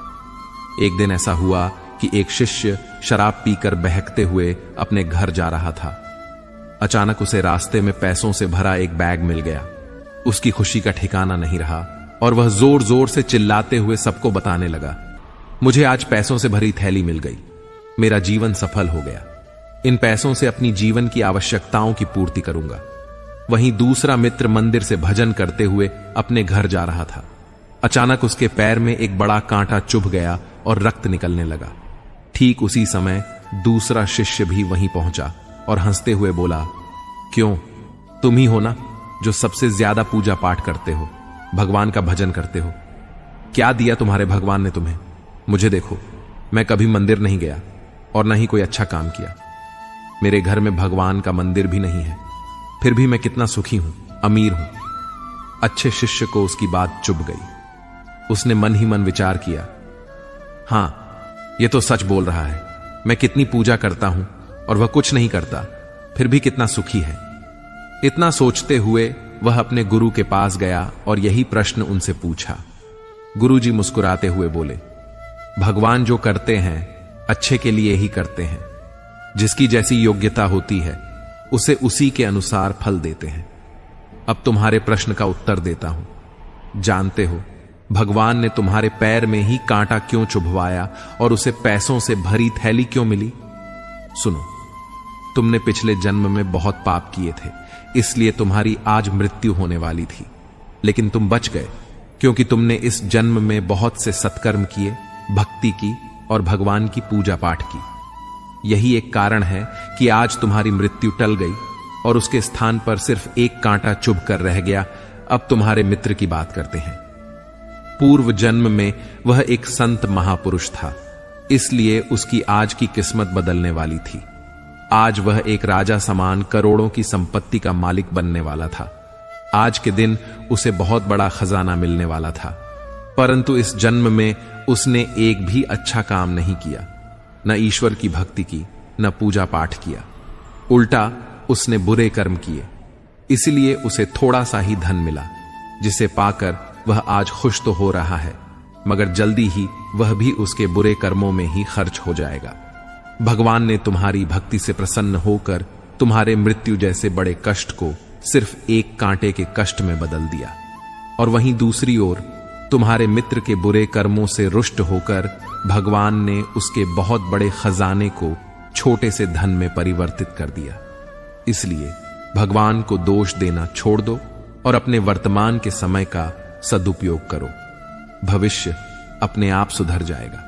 एक दिन ऐसा हुआ कि एक शिष्य शराब पीकर बहकते हुए अपने घर जा रहा था। अचानक उसे रास्ते में पैसों से भरा एक बैग मिल गया। उसकी खुशी का ठिकाना नहीं रहा और वह जोर जोर से चिल्लाते हुए सबको बताने लगा, मुझे आज पैसों से भरी थैली मिल गई, मेरा जीवन सफल हो गया, इन पैसों से अपनी जीवन की आवश्यकताओं की पूर्ति करूंगा। वहीं दूसरा मित्र मंदिर से भजन करते हुए अपने घर जा रहा था। अचानक उसके पैर में एक बड़ा कांटा चुभ गया और रक्त निकलने लगा। ठीक उसी समय दूसरा शिष्य भी वहीं पहुंचा और हंसते हुए बोला, क्यों, तुम ही हो ना जो सबसे ज्यादा पूजा पाठ करते हो, भगवान का भजन करते हो। क्या दिया तुम्हारे भगवान ने तुम्हें? मुझे देखो, मैं कभी मंदिर नहीं गया और न ही कोई अच्छा काम किया। मेरे घर में भगवान का मंदिर भी नहीं है, फिर भी मैं कितना सुखी हूं, अमीर हूं। अच्छे शिष्य को उसकी बात चुभ गई। उसने मन ही मन विचार किया, हां, यह तो सच बोल रहा है, मैं कितनी पूजा करता हूं और वह कुछ नहीं करता, फिर भी कितना सुखी है। इतना सोचते हुए वह अपने गुरु के पास गया और यही प्रश्न उनसे पूछा। गुरुजी मुस्कुराते हुए बोले, भगवान जो करते हैं अच्छे के लिए ही करते हैं। जिसकी जैसी योग्यता होती है उसे उसी के अनुसार फल देते हैं। अब तुम्हारे प्रश्न का उत्तर देता हूं। जानते हो भगवान ने तुम्हारे पैर में ही कांटा क्यों चुभवाया और उसे पैसों से भरी थैली क्यों मिली? सुनो, तुमने पिछले जन्म में बहुत पाप किए थे, इसलिए तुम्हारी आज मृत्यु होने वाली थी, लेकिन तुम बच गए क्योंकि तुमने इस जन्म में बहुत से सत्कर्म किए, भक्ति की और भगवान की पूजा पाठ की। यही एक कारण है कि आज तुम्हारी मृत्यु टल गई और उसके स्थान पर सिर्फ एक कांटा चुभ कर रह गया। अब तुम्हारे मित्र की बात करते हैं। पूर्व जन्म में वह एक संत महापुरुष था, इसलिए उसकी आज की किस्मत बदलने वाली थी। आज वह एक राजा समान करोड़ों की संपत्ति का मालिक बनने वाला था। आज के दिन उसे बहुत बड़ा खजाना मिलने वाला था, परंतु इस जन्म में उसने एक भी अच्छा काम नहीं किया, न ईश्वर की भक्ति की, न पूजा पाठ किया। उल्टा उसने बुरे कर्म किए, इसलिए उसे थोड़ा सा ही धन मिला, जिसे पाकर वह आज खुश तो हो रहा है, मगर जल्दी ही वह भी उसके बुरे कर्मों में ही खर्च हो जाएगा। भगवान ने तुम्हारी भक्ति से प्रसन्न होकर तुम्हारे मृत्यु जैसे बड़े कष्ट को सिर्फ एक कांटे के कष्ट में बदल दिया, और वहीं दूसरी ओर तुम्हारे मित्र के बुरे कर्मों से रुष्ट होकर भगवान ने उसके बहुत बड़े खजाने को छोटे से धन में परिवर्तित कर दिया। इसलिए भगवान को दोष देना छोड़ दो और अपने वर्तमान के समय का सदुपयोग करो। भविष्य अपने आप सुधर जाएगा।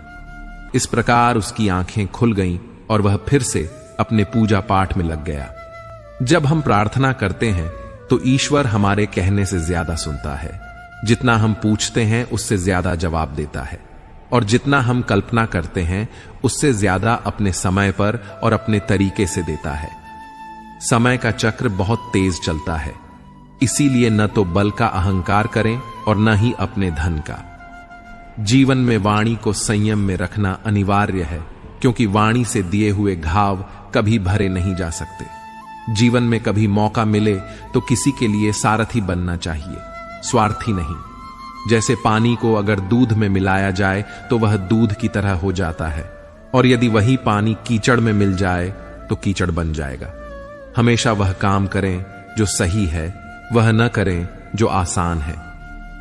इस प्रकार उसकी आंखें खुल गईं और वह फिर से अपने पूजा पाठ में लग गया। जब हम प्रार्थना करते हैं तो ईश्वर हमारे कहने से ज्यादा सुनता है। जितना हम पूछते हैं उससे ज्यादा जवाब देता है, और जितना हम कल्पना करते हैं उससे ज्यादा अपने समय पर और अपने तरीके से देता है। समय का चक्र बहुत तेज चलता है, इसीलिए न तो बल का अहंकार करें और न ही अपने धन का। जीवन में वाणी को संयम में रखना अनिवार्य है, क्योंकि वाणी से दिए हुए घाव कभी भरे नहीं जा सकते। जीवन में कभी मौका मिले तो किसी के लिए सारथी बनना चाहिए, स्वार्थी नहीं। जैसे पानी को अगर दूध में मिलाया जाए तो वह दूध की तरह हो जाता है, और यदि वही पानी कीचड़ में मिल जाए तो कीचड़ बन जाएगा। हमेशा वह काम करें जो सही है, वह न करें जो आसान है।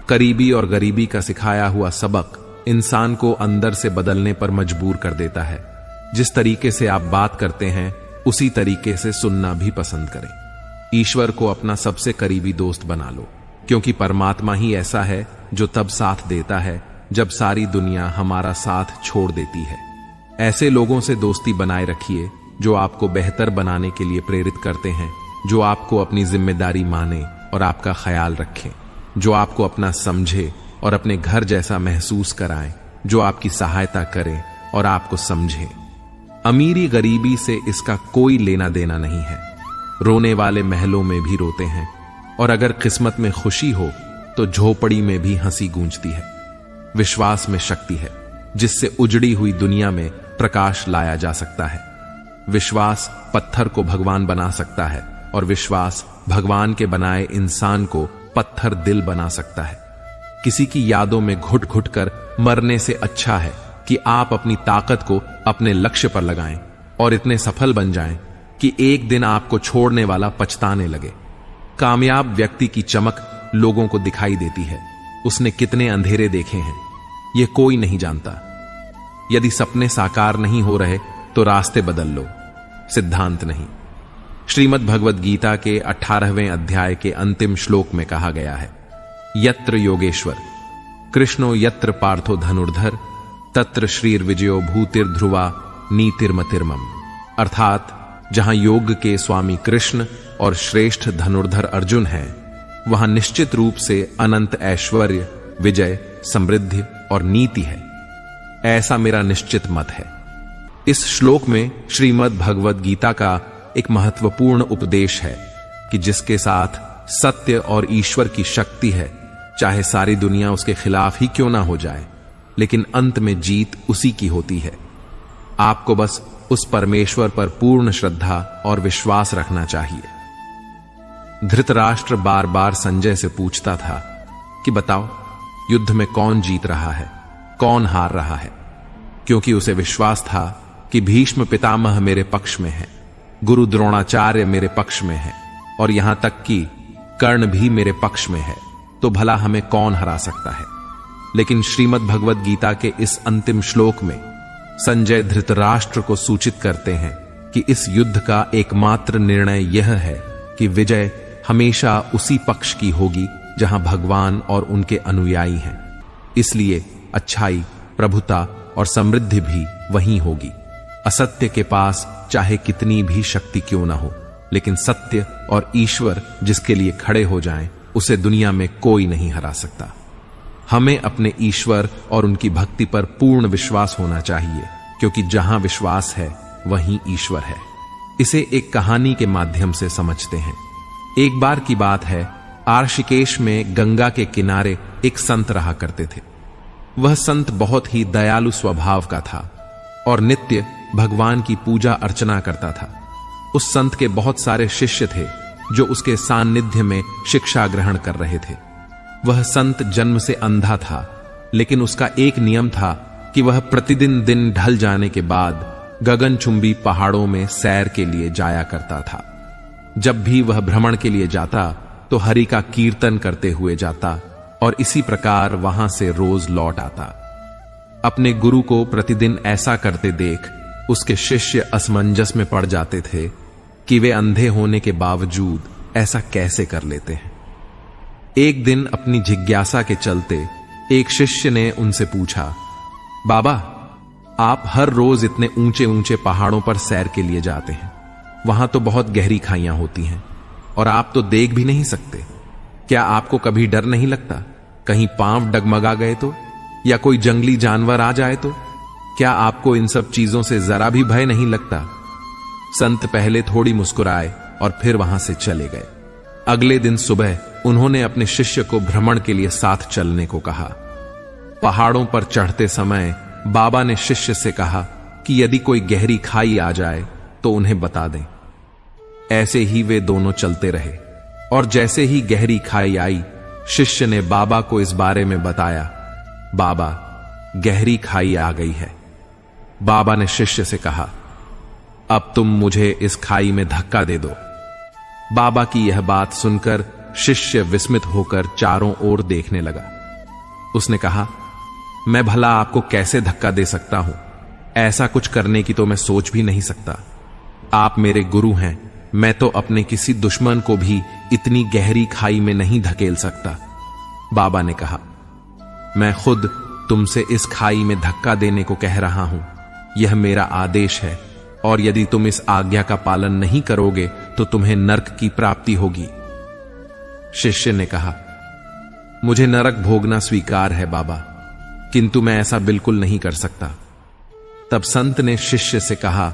करीबी और गरीबी का सिखाया हुआ सबक इंसान को अंदर से बदलने पर मजबूर कर देता है। जिस तरीके से आप बात करते हैं उसी तरीके से सुनना भी पसंद करें। ईश्वर को अपना सबसे करीबी दोस्त बना लो, क्योंकि परमात्मा ही ऐसा है जो तब साथ देता है जब सारी दुनिया हमारा साथ छोड़ देती है। ऐसे लोगों से दोस्ती बनाए रखिए जो आपको बेहतर बनाने के लिए प्रेरित करते हैं, जो आपको अपनी जिम्मेदारी माने और आपका ख्याल रखें, जो आपको अपना समझे और अपने घर जैसा महसूस कराएं, जो आपकी सहायता करें और आपको समझें। अमीरी गरीबी से इसका कोई लेना देना नहीं है। रोने वाले महलों में भी रोते हैं, और अगर किस्मत में खुशी हो तो झोपड़ी में भी हंसी गूंजती है। विश्वास में शक्ति है, जिससे उजड़ी हुई दुनिया में प्रकाश लाया जा सकता है। विश्वास पत्थर को भगवान बना सकता है, और विश्वास भगवान के बनाए इंसान को पत्थर दिल बना सकता है। किसी की यादों में घुट घुट कर मरने से अच्छा है कि आप अपनी ताकत को अपने लक्ष्य पर लगाएं और इतने सफल बन जाएं कि एक दिन आपको छोड़ने वाला पछताने लगे। कामयाब व्यक्ति की चमक लोगों को दिखाई देती है, उसने कितने अंधेरे देखे हैं, यह कोई नहीं जानता। यदि सपने साकार नहीं हो रहे तो रास्ते बदल लो, सिद्धांत नहीं। श्रीमद् भगवत गीता के 18वें अध्याय के अंतिम श्लोक में कहा गया है, यत्र योगेश्वर कृष्णो यत्र पार्थो धनुर्धर तत्र श्रीर विजयो भूतिर्ध्रुवा नीतिर्मतिर्मम। अर्थात जहां योग के स्वामी कृष्ण और श्रेष्ठ धनुर्धर अर्जुन हैं, वहां निश्चित रूप से अनंत ऐश्वर्य, विजय, समृद्धि और नीति है। ऐसा मेरा निश्चित मत है। इस श्लोक में श्रीमद् भगवत गीता का एक महत्वपूर्ण उपदेश है कि जिसके साथ सत्य और ईश्वर की शक्ति है, चाहे सारी दुनिया उसके खिलाफ ही क्यों ना हो जाए, लेकिन अंत में जीत उसी की होती है। आपको बस उस परमेश्वर पर पूर्ण श्रद्धा और विश्वास रखना चाहिए। धृतराष्ट्र बार बार संजय से पूछता था कि बताओ, युद्ध में कौन जीत रहा है, कौन हार रहा है, क्योंकि उसे विश्वास था कि भीष्म पितामह मेरे पक्ष में है, गुरु द्रोणाचार्य मेरे पक्ष में है और यहां तक कि कर्ण भी मेरे पक्ष में है, तो भला हमें कौन हरा सकता है। लेकिन श्रीमद् भगवत गीता के इस अंतिम श्लोक में संजय धृतराष्ट्र को सूचित करते हैं कि इस युद्ध का एकमात्र निर्णय यह है कि विजय हमेशा उसी पक्ष की होगी जहां भगवान और उनके अनुयायी हैं। इसलिए अच्छाई, प्रभुता और समृद्धि भी वहीं होगी। असत्य के पास चाहे कितनी भी शक्ति क्यों ना हो, लेकिन सत्य और ईश्वर जिसके लिए खड़े हो जाएं, उसे दुनिया में कोई नहीं हरा सकता। हमें अपने ईश्वर और उनकी भक्ति पर पूर्ण विश्वास होना चाहिए, क्योंकि जहां विश्वास है वहीं ईश्वर है। इसे एक कहानी के माध्यम से समझते हैं। एक बार की बात है, आर्षिकेश में गंगा के किनारे एक संत रहा करते थे। वह संत बहुत ही दयालु स्वभाव का था और नित्य भगवान की पूजा अर्चना करता था। उस संत के बहुत सारे शिष्य थे जो उसके सान्निध्य में शिक्षा ग्रहण कर रहे थे। वह संत जन्म से अंधा था, लेकिन उसका एक नियम था कि वह प्रतिदिन दिन ढल जाने के बाद गगनचुंबी पहाड़ों में सैर के लिए जाया करता था। जब भी वह भ्रमण के लिए जाता तो हरि का कीर्तन करते हुए जाता और इसी प्रकार वहां से रोज लौट आता। अपने गुरु को प्रतिदिन ऐसा करते देख उसके शिष्य असमंजस में पड़ जाते थे कि वे अंधे होने के बावजूद ऐसा कैसे कर लेते हैं। एक दिन अपनी जिज्ञासा के चलते एक शिष्य ने उनसे पूछा, बाबा, आप हर रोज इतने ऊंचे ऊंचे पहाड़ों पर सैर के लिए जाते हैं, वहां तो बहुत गहरी खाइयां होती हैं और आप तो देख भी नहीं सकते। क्या आपको कभी डर नहीं लगता कहीं पांव डगमगा गए तो, या कोई जंगली जानवर आ जाए तो? क्या आपको इन सब चीजों से जरा भी भय नहीं लगता? संत पहले थोड़ी मुस्कुराए और फिर वहां से चले गए। अगले दिन सुबह उन्होंने अपने शिष्य को भ्रमण के लिए साथ चलने को कहा। पहाड़ों पर चढ़ते समय बाबा ने शिष्य से कहा कि यदि कोई गहरी खाई आ जाए तो उन्हें बता दें। ऐसे ही वे दोनों चलते रहे और जैसे ही गहरी खाई आई, शिष्य ने बाबा को इस बारे में बताया। बाबा, गहरी खाई आ गई है। बाबा ने शिष्य से कहा, अब तुम मुझे इस खाई में धक्का दे दो। बाबा की यह बात सुनकर शिष्य विस्मित होकर चारों ओर देखने लगा। उसने कहा, मैं भला आपको कैसे धक्का दे सकता हूं? ऐसा कुछ करने की तो मैं सोच भी नहीं सकता। आप मेरे गुरु हैं, मैं तो अपने किसी दुश्मन को भी इतनी गहरी खाई में नहीं धकेल सकता। बाबा ने कहा, मैं खुद तुमसे इस खाई में धक्का देने को कह रहा हूं। यह मेरा आदेश है और यदि तुम इस आज्ञा का पालन नहीं करोगे तो तुम्हें नरक की प्राप्ति होगी। शिष्य ने कहा, मुझे नरक भोगना स्वीकार है बाबा, किंतु मैं ऐसा बिल्कुल नहीं कर सकता। तब संत ने शिष्य से कहा,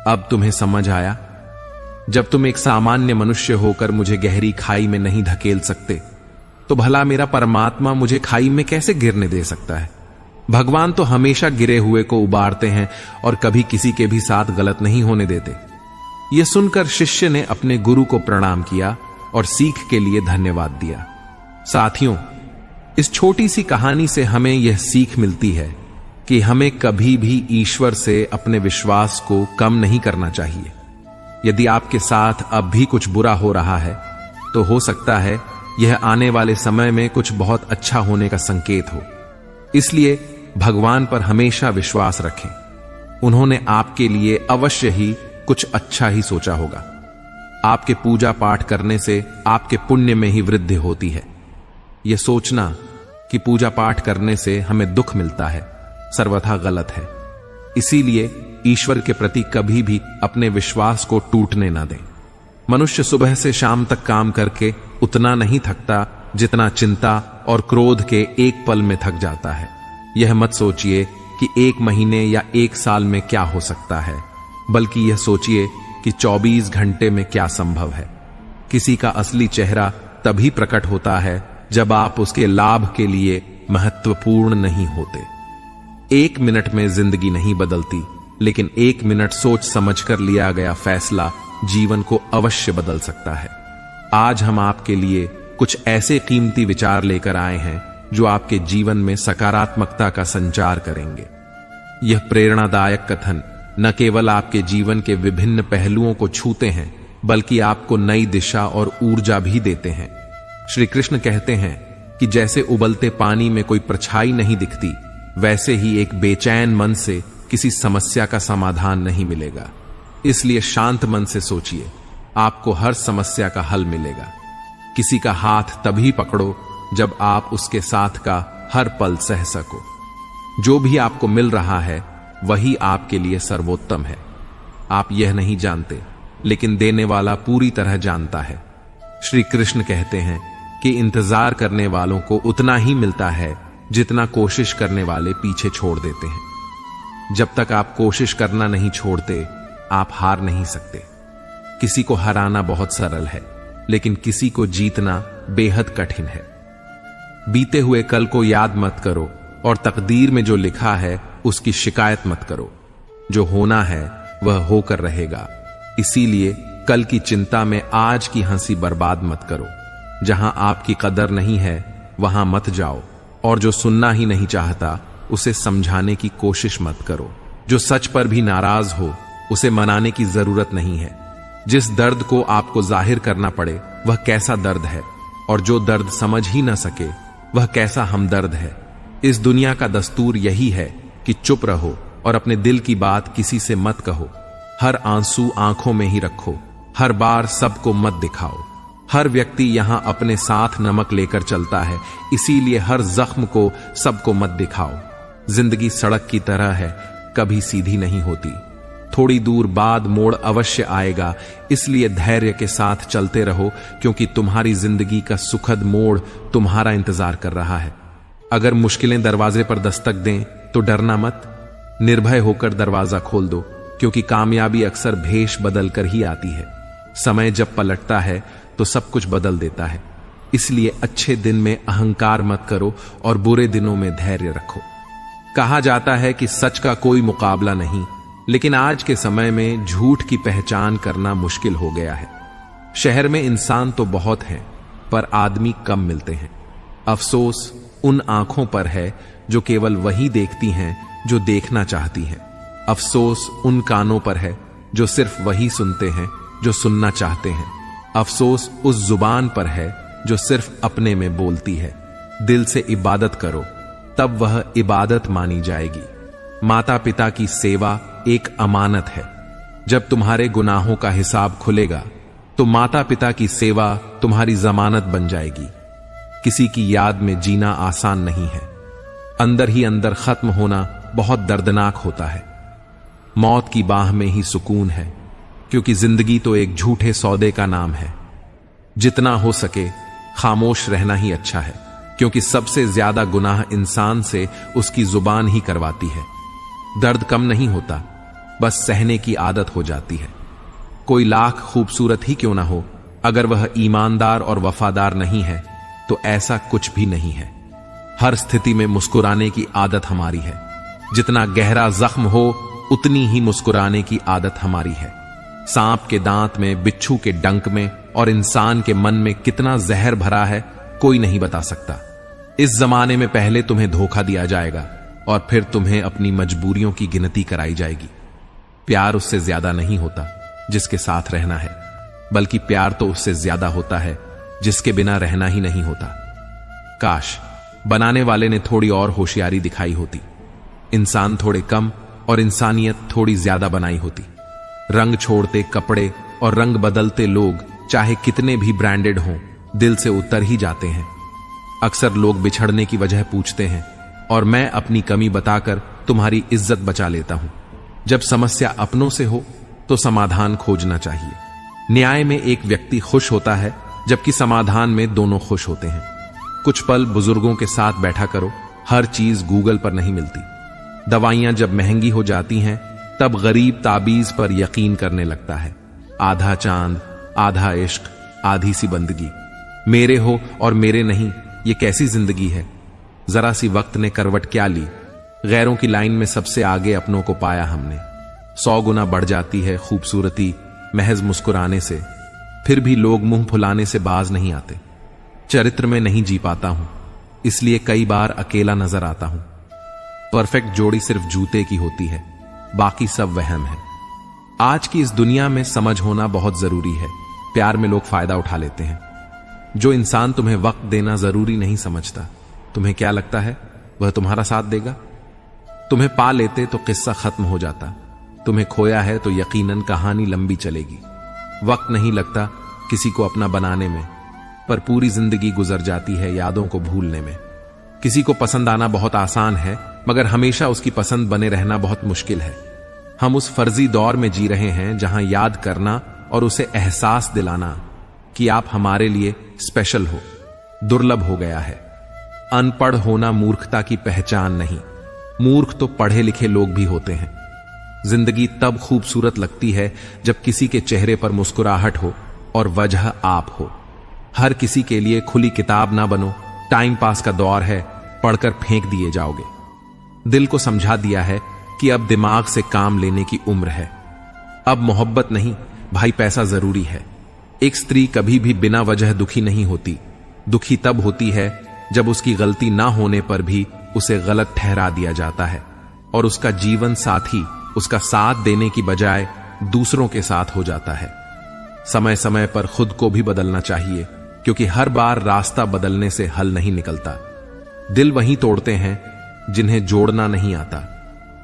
अब तुम्हें समझ आया? जब तुम एक सामान्य मनुष्य होकर मुझे गहरी खाई में नहीं धकेल सकते, तो भला मेरा परमात्मा मुझे खाई में कैसे गिरने दे सकता है? भगवान तो हमेशा गिरे हुए को उबारते हैं और कभी किसी के भी साथ गलत नहीं होने देते। यह सुनकर शिष्य ने अपने गुरु को प्रणाम किया और सीख के लिए धन्यवाद दिया। साथियों, इस छोटी सी कहानी से हमें यह सीख मिलती है कि हमें कभी भी ईश्वर से अपने विश्वास को कम नहीं करना चाहिए। यदि आपके साथ अब भी कुछ बुरा हो रहा है, तो हो सकता है यह आने वाले समय में कुछ बहुत अच्छा होने का संकेत हो। इसलिए भगवान पर हमेशा विश्वास रखें। उन्होंने आपके लिए अवश्य ही कुछ अच्छा ही सोचा होगा। आपके पूजा पाठ करने से आपके पुण्य में ही वृद्धि होती है। यह सोचना कि पूजा पाठ करने से हमें दुख मिलता है सर्वथा गलत है। इसीलिए ईश्वर के प्रति कभी भी अपने विश्वास को टूटने न दें। मनुष्य सुबह से शाम तक काम करके उतना नहीं थकता जितना चिंता और क्रोध के एक पल में थक जाता है। यह मत सोचिए कि 1 महीने या 1 साल में क्या हो सकता है, बल्कि यह सोचिए कि 24 घंटे में क्या संभव है। किसी का असली चेहरा तभी प्रकट होता है जब आप उसके लाभ के लिए महत्वपूर्ण नहीं होते। 1 मिनट में जिंदगी नहीं बदलती, लेकिन 1 मिनट सोच समझकर लिया गया फैसला जीवन को अवश्य बदल सकता है। आज हम आपके लिए कुछ ऐसे कीमती विचार लेकर आए हैं जो आपके जीवन में सकारात्मकता का संचार करेंगे। यह प्रेरणादायक कथन न केवल आपके जीवन के विभिन्न पहलुओं को छूते हैं, बल्कि आपको नई दिशा और ऊर्जा भी देते हैं। श्री कृष्ण कहते हैं कि जैसे उबलते पानी में कोई परछाई नहीं दिखती, वैसे ही एक बेचैन मन से किसी समस्या का समाधान नहीं मिलेगा। इसलिए शांत मन से सोचिए, आपको हर समस्या का हल मिलेगा। किसी का हाथ तभी पकड़ो जब आप उसके साथ का हर पल सह सको। जो भी आपको मिल रहा है वही आपके लिए सर्वोत्तम है। आप यह नहीं जानते, लेकिन देने वाला पूरी तरह जानता है। श्री कृष्ण कहते हैं कि इंतजार करने वालों को उतना ही मिलता है जितना कोशिश करने वाले पीछे छोड़ देते हैं। जब तक आप कोशिश करना नहीं छोड़ते, आप हार नहीं सकते। किसी को हराना बहुत सरल है, लेकिन किसी को जीतना बेहद कठिन है। बीते हुए कल को याद मत करो और तकदीर में जो लिखा है उसकी शिकायत मत करो। जो होना है वह होकर रहेगा। इसीलिए कल की चिंता में आज की हंसी बर्बाद मत करो। जहां आपकी कदर नहीं है वहां मत जाओ, और जो सुनना ही नहीं चाहता उसे समझाने की कोशिश मत करो। जो सच पर भी नाराज हो उसे मनाने की जरूरत नहीं है। जिस दर्द को आपको जाहिर करना पड़े वह कैसा दर्द है, और जो दर्द समझ ही न सके वह कैसा हमदर्द है। इस दुनिया का दस्तूर यही है कि चुप रहो और अपने दिल की बात किसी से मत कहो। हर आंसू आंखों में ही रखो। हर बार सबको मत दिखाओ। हर व्यक्ति यहां अपने साथ नमक लेकर चलता है, इसीलिए हर जख्म को सबको मत दिखाओ। जिंदगी सड़क की तरह है, कभी सीधी नहीं होती। थोड़ी दूर बाद मोड़ अवश्य आएगा, इसलिए धैर्य के साथ चलते रहो, क्योंकि तुम्हारी जिंदगी का सुखद मोड़ तुम्हारा इंतजार कर रहा है। अगर मुश्किलें दरवाजे पर दस्तक दें तो डरना मत। निर्भय होकर दरवाजा खोल दो, क्योंकि कामयाबी अक्सर भेष बदल कर ही आती है। समय जब पलटता है तो सब कुछ बदल देता है। इसलिए अच्छे दिन में अहंकार मत करो और बुरे दिनों में धैर्य रखो। कहा जाता है कि सच का कोई मुकाबला नहीं, लेकिन आज के समय में झूठ की पहचान करना मुश्किल हो गया है। शहर में इंसान तो बहुत हैं, पर आदमी कम मिलते हैं। अफसोस उन आंखों पर है जो केवल वही देखती हैं जो देखना चाहती हैं। अफसोस उन कानों पर है जो सिर्फ वही सुनते हैं जो सुनना चाहते हैं। अफसोस उस जुबान पर है जो सिर्फ अपने में बोलती है। दिल से इबादत करो, तब वह इबादत मानी जाएगी। माता पिता की सेवा एक अमानत है। जब तुम्हारे गुनाहों का हिसाब खुलेगा तो माता पिता की सेवा तुम्हारी जमानत बन जाएगी। किसी की याद में जीना आसान नहीं है। अंदर ही अंदर खत्म होना बहुत दर्दनाक होता है। मौत की बाह में ही सुकून है, क्योंकि जिंदगी तो एक झूठे सौदे का नाम है। जितना हो सके खामोश रहना ही अच्छा है, क्योंकि सबसे ज्यादा गुनाह इंसान से उसकी जुबान ही करवाती है। दर्द कम नहीं होता, बस सहने की आदत हो जाती है। कोई लाख खूबसूरत ही क्यों ना हो, अगर वह ईमानदार और वफादार नहीं है तो ऐसा कुछ भी नहीं है। हर स्थिति में मुस्कुराने की आदत हमारी है। जितना गहरा जख्म हो उतनी ही मुस्कुराने की आदत हमारी है। सांप के दांत में, बिच्छू के डंक में और इंसान के मन में कितना जहर भरा है कोई नहीं बता सकता। इस जमाने में पहले तुम्हें धोखा दिया जाएगा और फिर तुम्हें अपनी मजबूरियों की गिनती कराई जाएगी। प्यार उससे ज्यादा नहीं होता जिसके साथ रहना है, बल्कि प्यार तो उससे ज्यादा होता है जिसके बिना रहना ही नहीं होता। काश बनाने वाले ने थोड़ी और होशियारी दिखाई होती, इंसान थोड़े कम और इंसानियत थोड़ी ज्यादा बनाई होती। रंग छोड़ते कपड़े और रंग बदलते लोग चाहे कितने भी ब्रांडेड हों, दिल से उतर ही जाते हैं। अक्सर लोग बिछड़ने की वजह पूछते हैं और मैं अपनी कमी बताकर तुम्हारी इज्जत बचा लेता हूं। जब समस्या अपनों से हो तो समाधान खोजना चाहिए। न्याय में एक व्यक्ति खुश होता है जबकि समाधान में दोनों खुश होते हैं। कुछ पल बुजुर्गों के साथ बैठा करो, हर चीज गूगल पर नहीं मिलती। दवाइयां जब महंगी हो जाती हैं तब गरीब ताबीज पर यकीन करने लगता है। आधा चांद, आधा इश्क, आधी सी बंदगी। मेरे हो और मेरे नहीं, ये कैसी जिंदगी है। जरा सी वक्त ने करवट क्या ली, गैरों की लाइन में सबसे आगे अपनों को पाया हमने। 100 गुना बढ़ जाती है खूबसूरती महज मुस्कुराने से, फिर भी लोग मुंह फुलाने से बाज नहीं आते। चरित्र में नहीं जी पाता हूं, इसलिए कई बार अकेला नजर आता हूं। परफेक्ट जोड़ी सिर्फ जूते की होती है, बाकी सब वहम है। आज की इस दुनिया में समझ होना बहुत जरूरी है। प्यार में लोग फायदा उठा लेते हैं। जो इंसान तुम्हें वक्त देना जरूरी नहीं समझता, तुम्हें क्या लगता है वह तुम्हारा साथ देगा? तुम्हें पा लेते तो किस्सा खत्म हो जाता, तुम्हें खोया है तो यकीनन कहानी लंबी चलेगी। वक्त नहीं लगता किसी को अपना बनाने में, पर पूरी जिंदगी गुजर जाती है यादों को भूलने में। किसी को पसंद आना बहुत आसान है, मगर हमेशा उसकी पसंद बने रहना बहुत मुश्किल है। हम उस फर्जी दौर में जी रहे हैं जहां याद करना और उसे एहसास दिलाना कि आप हमारे लिए स्पेशल हो दुर्लभ हो गया है। अनपढ़ होना मूर्खता की पहचान नहीं, मूर्ख तो पढ़े लिखे लोग भी होते हैं। जिंदगी तब खूबसूरत लगती है जब किसी के चेहरे पर मुस्कुराहट हो और वजह आप हो। हर किसी के लिए खुली किताब ना बनो। टाइम पास का दौर है, पढ़कर फेंक दिए जाओगे। दिल को समझा दिया है कि अब दिमाग से काम लेने की उम्र है। अब मोहब्बत नहीं भाई, पैसा जरूरी है। एक स्त्री कभी भी बिना वजह दुखी नहीं होती। दुखी तब होती है जब उसकी गलती ना होने पर भी उसे गलत ठहरा दिया जाता है और उसका जीवन साथी उसका साथ देने की बजाय दूसरों के साथ हो जाता है। समय समय पर खुद को भी बदलना चाहिए, क्योंकि हर बार रास्ता बदलने से हल नहीं निकलता। दिल वहीं तोड़ते हैं जिन्हें जोड़ना नहीं आता।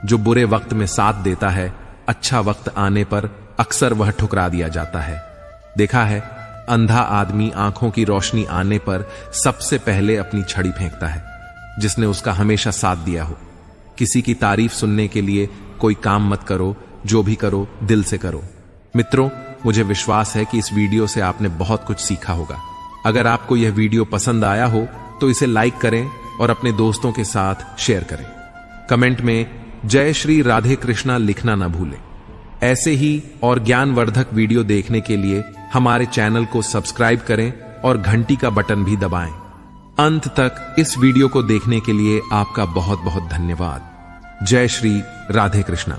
जो बुरे वक्त में साथ देता है, अच्छा वक्त आने पर अक्सर वह ठुकरा दिया जाता है। देखा है, अंधा आदमी आंखों की रोशनी आने पर सबसे पहले अपनी छड़ी फेंकता है, जिसने उसका हमेशा साथ दिया हो। किसी की तारीफ सुनने के लिए कोई काम मत करो, जो भी करो दिल से करो। मित्रों, मुझे विश्वास है कि इस वीडियो से आपने बहुत कुछ सीखा होगा। अगर आपको यह वीडियो पसंद आया हो तो इसे लाइक करें और अपने दोस्तों के साथ शेयर करें। कमेंट में जय श्री राधे कृष्णा लिखना न भूलें। ऐसे ही और ज्ञानवर्धक वीडियो देखने के लिए हमारे चैनल को सब्सक्राइब करें और घंटी का बटन भी दबाएं। अंत तक इस वीडियो को देखने के लिए आपका बहुत बहुत धन्यवाद। जय श्री राधे कृष्णा।